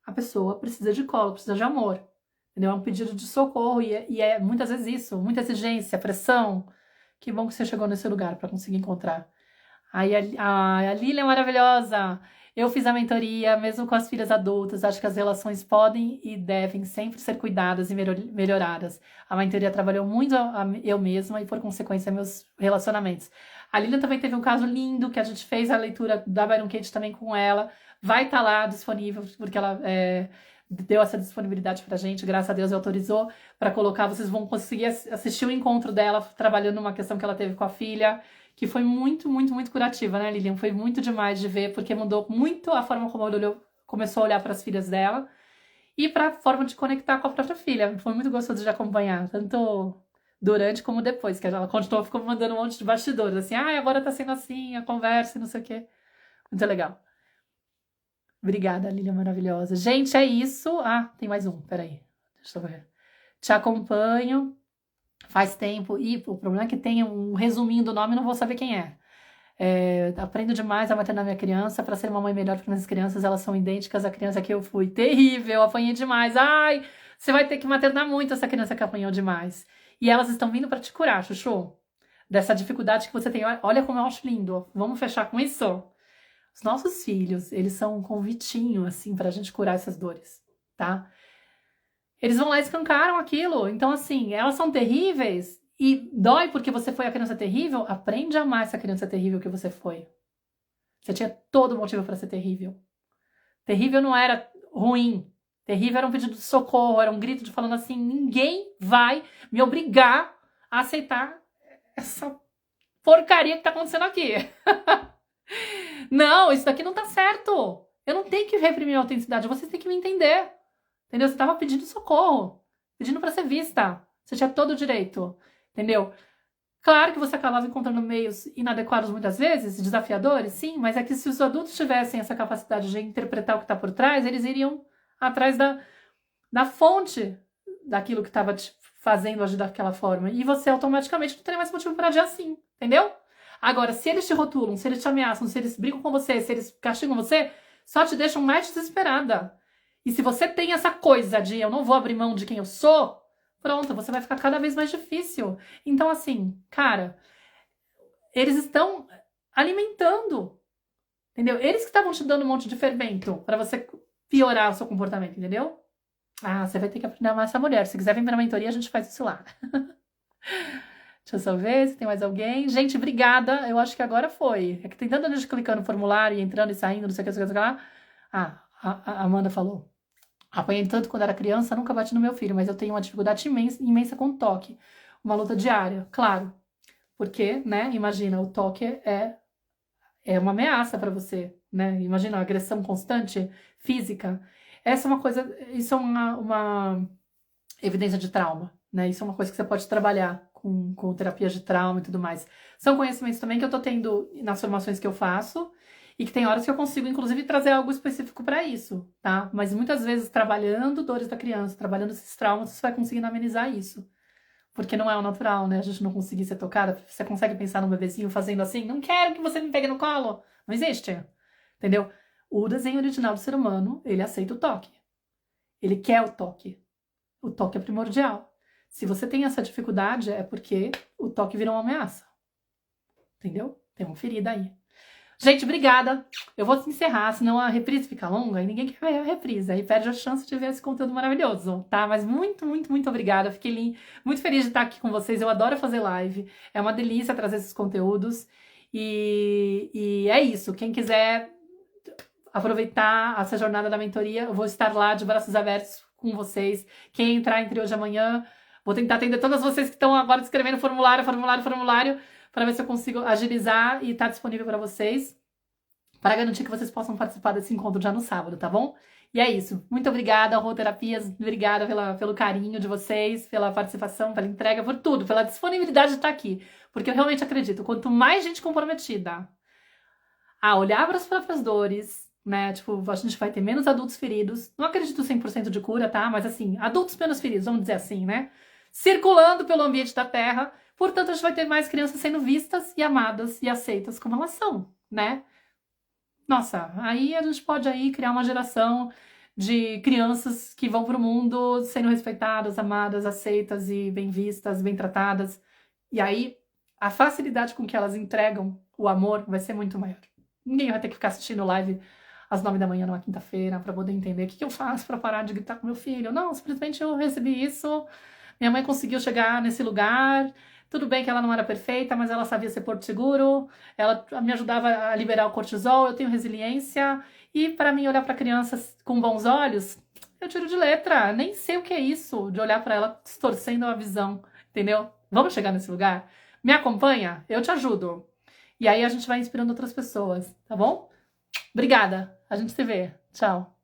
A pessoa precisa de colo, precisa de amor. Entendeu? É um pedido de socorro e é muitas vezes isso, muita exigência, pressão. Que bom que você chegou nesse lugar para conseguir encontrar. Aí a Lilian é maravilhosa. Eu fiz a mentoria, mesmo com as filhas adultas. Acho que as relações podem e devem sempre ser cuidadas e melhoradas. A mentoria trabalhou muito eu mesma e, por consequência, meus relacionamentos. A Lilian também teve um caso lindo que a gente fez a leitura da Byron Katie também com ela. Vai estar lá disponível, porque ela deu essa disponibilidade pra gente, graças a Deus, autorizou para colocar. Vocês vão conseguir assistir o encontro dela trabalhando numa questão que ela teve com a filha, que foi muito, muito, muito curativa, né, Lilian? Foi muito demais de ver, porque mudou muito a forma como ela começou a olhar para as filhas dela e para a forma de conectar com a própria filha. Foi muito gostoso de acompanhar, tanto durante como depois, que ela continuou, ficou mandando um monte de bastidores, assim, agora tá sendo assim, a conversa e não sei o quê. Muito legal. Obrigada, Lilian, maravilhosa. Gente, é isso. Tem mais um, peraí. Deixa eu ver. Te acompanho faz tempo. E o problema é que tem um resuminho do nome e não vou saber quem é. Aprendo demais a maternar minha criança para ser uma mãe melhor para minhas crianças. Elas são idênticas à criança que eu fui. Terrível, apanhei demais. Você vai ter que maternar muito essa criança que apanhou demais. E elas estão vindo para te curar, Chuchu. Dessa dificuldade que você tem. Olha como eu acho lindo. Vamos fechar com isso? Os nossos filhos, eles são um convitinho, assim, pra gente curar essas dores, tá? Eles vão lá e escancaram aquilo. Então, assim, elas são terríveis e dói porque você foi a criança terrível. Aprende a amar essa criança terrível que você foi. Você tinha todo motivo pra ser terrível. Terrível não era ruim. Terrível era um pedido de socorro, era um grito de falando assim, ninguém vai me obrigar a aceitar essa porcaria que tá acontecendo aqui. Não, isso daqui não tá certo. Eu não tenho que reprimir a autenticidade, vocês têm que me entender. Entendeu? Você tava pedindo socorro, pedindo pra ser vista. Você tinha todo o direito, entendeu? Claro que você acabava encontrando meios inadequados muitas vezes, desafiadores, sim, mas é que se os adultos tivessem essa capacidade de interpretar o que tá por trás, eles iriam atrás da fonte daquilo que estava te fazendo agir daquela forma. E você automaticamente não teria mais motivo para agir assim, entendeu? Agora, se eles te rotulam, se eles te ameaçam, se eles brigam com você, se eles castigam você, só te deixam mais desesperada. E se você tem essa coisa de eu não vou abrir mão de quem eu sou, pronto, você vai ficar cada vez mais difícil. Então, assim, cara, eles estão alimentando, entendeu? Eles que estavam te dando um monte de fermento para você piorar o seu comportamento, entendeu? Você vai ter que aprender a amar essa mulher. Se quiser vir pra mentoria, a gente faz isso lá. Deixa eu só ver se tem mais alguém. Gente, obrigada. Eu acho que agora foi. É que tem tanta gente clicando no formulário e entrando e saindo, não sei o que, não sei o que, não sei o que lá. Ah, a Amanda falou. Apanhei tanto quando era criança, nunca bati no meu filho, mas eu tenho uma dificuldade imensa com o toque. Uma luta diária, claro. Porque, né, imagina, o toque é uma ameaça para você, né? Imagina, a agressão constante, física. Essa é uma coisa, isso é uma evidência de trauma, né? Isso é uma coisa que você pode trabalhar com terapia de trauma e tudo mais. São conhecimentos também que eu tô tendo nas formações que eu faço e que tem horas que eu consigo, inclusive, trazer algo específico para isso, tá? Mas muitas vezes, trabalhando dores da criança, trabalhando esses traumas, você vai conseguindo amenizar isso. Porque não é o natural, né? A gente não conseguir ser tocada. Você consegue pensar num bebezinho fazendo assim? Não quero que você me pegue no colo. Não existe. Entendeu? O desenho original do ser humano, ele aceita o toque. Ele quer o toque. O toque é primordial. Se você tem essa dificuldade, é porque o toque virou uma ameaça. Entendeu? Tem uma ferida aí. Gente, obrigada. Eu vou encerrar, senão a reprise fica longa e ninguém quer ver a reprise. Aí perde a chance de ver esse conteúdo maravilhoso, tá? Mas muito, muito, muito obrigada. Fiquei muito feliz de estar aqui com vocês. Eu adoro fazer live. É uma delícia trazer esses conteúdos. E é isso. Quem quiser aproveitar essa jornada da mentoria, eu vou estar lá de braços abertos com vocês. Quem entrar entre hoje e amanhã, vou tentar atender todas vocês que estão agora escrevendo formulário, para ver se eu consigo agilizar e estar disponível para vocês, para garantir que vocês possam participar desse encontro já no sábado, tá bom? E é isso. Muito obrigada, Rô Terapias. Obrigada pelo carinho de vocês, pela participação, pela entrega, por tudo, pela disponibilidade de estar aqui. Porque eu realmente acredito, quanto mais gente comprometida a olhar para as próprias dores, né? Tipo, a gente vai ter menos adultos feridos. Não acredito 100% de cura, tá? Mas assim, adultos menos feridos, vamos dizer assim, né? Circulando pelo ambiente da Terra. Portanto, a gente vai ter mais crianças sendo vistas e amadas e aceitas como elas são, né? Nossa, aí a gente pode aí criar uma geração de crianças que vão pro mundo sendo respeitadas, amadas, aceitas e bem vistas, bem tratadas. E aí, a facilidade com que elas entregam o amor vai ser muito maior. Ninguém vai ter que ficar assistindo live às 9 da manhã numa quinta-feira para poder entender o que eu faço para parar de gritar com meu filho. Não, simplesmente eu recebi isso, minha mãe conseguiu chegar nesse lugar. Tudo bem que ela não era perfeita, mas ela sabia ser porto seguro, ela me ajudava a liberar o cortisol, eu tenho resiliência, e para mim olhar para crianças com bons olhos, eu tiro de letra, nem sei o que é isso, de olhar para ela distorcendo a visão, entendeu? Vamos chegar nesse lugar? Me acompanha? Eu te ajudo. E aí a gente vai inspirando outras pessoas, tá bom? Obrigada, a gente se vê. Tchau.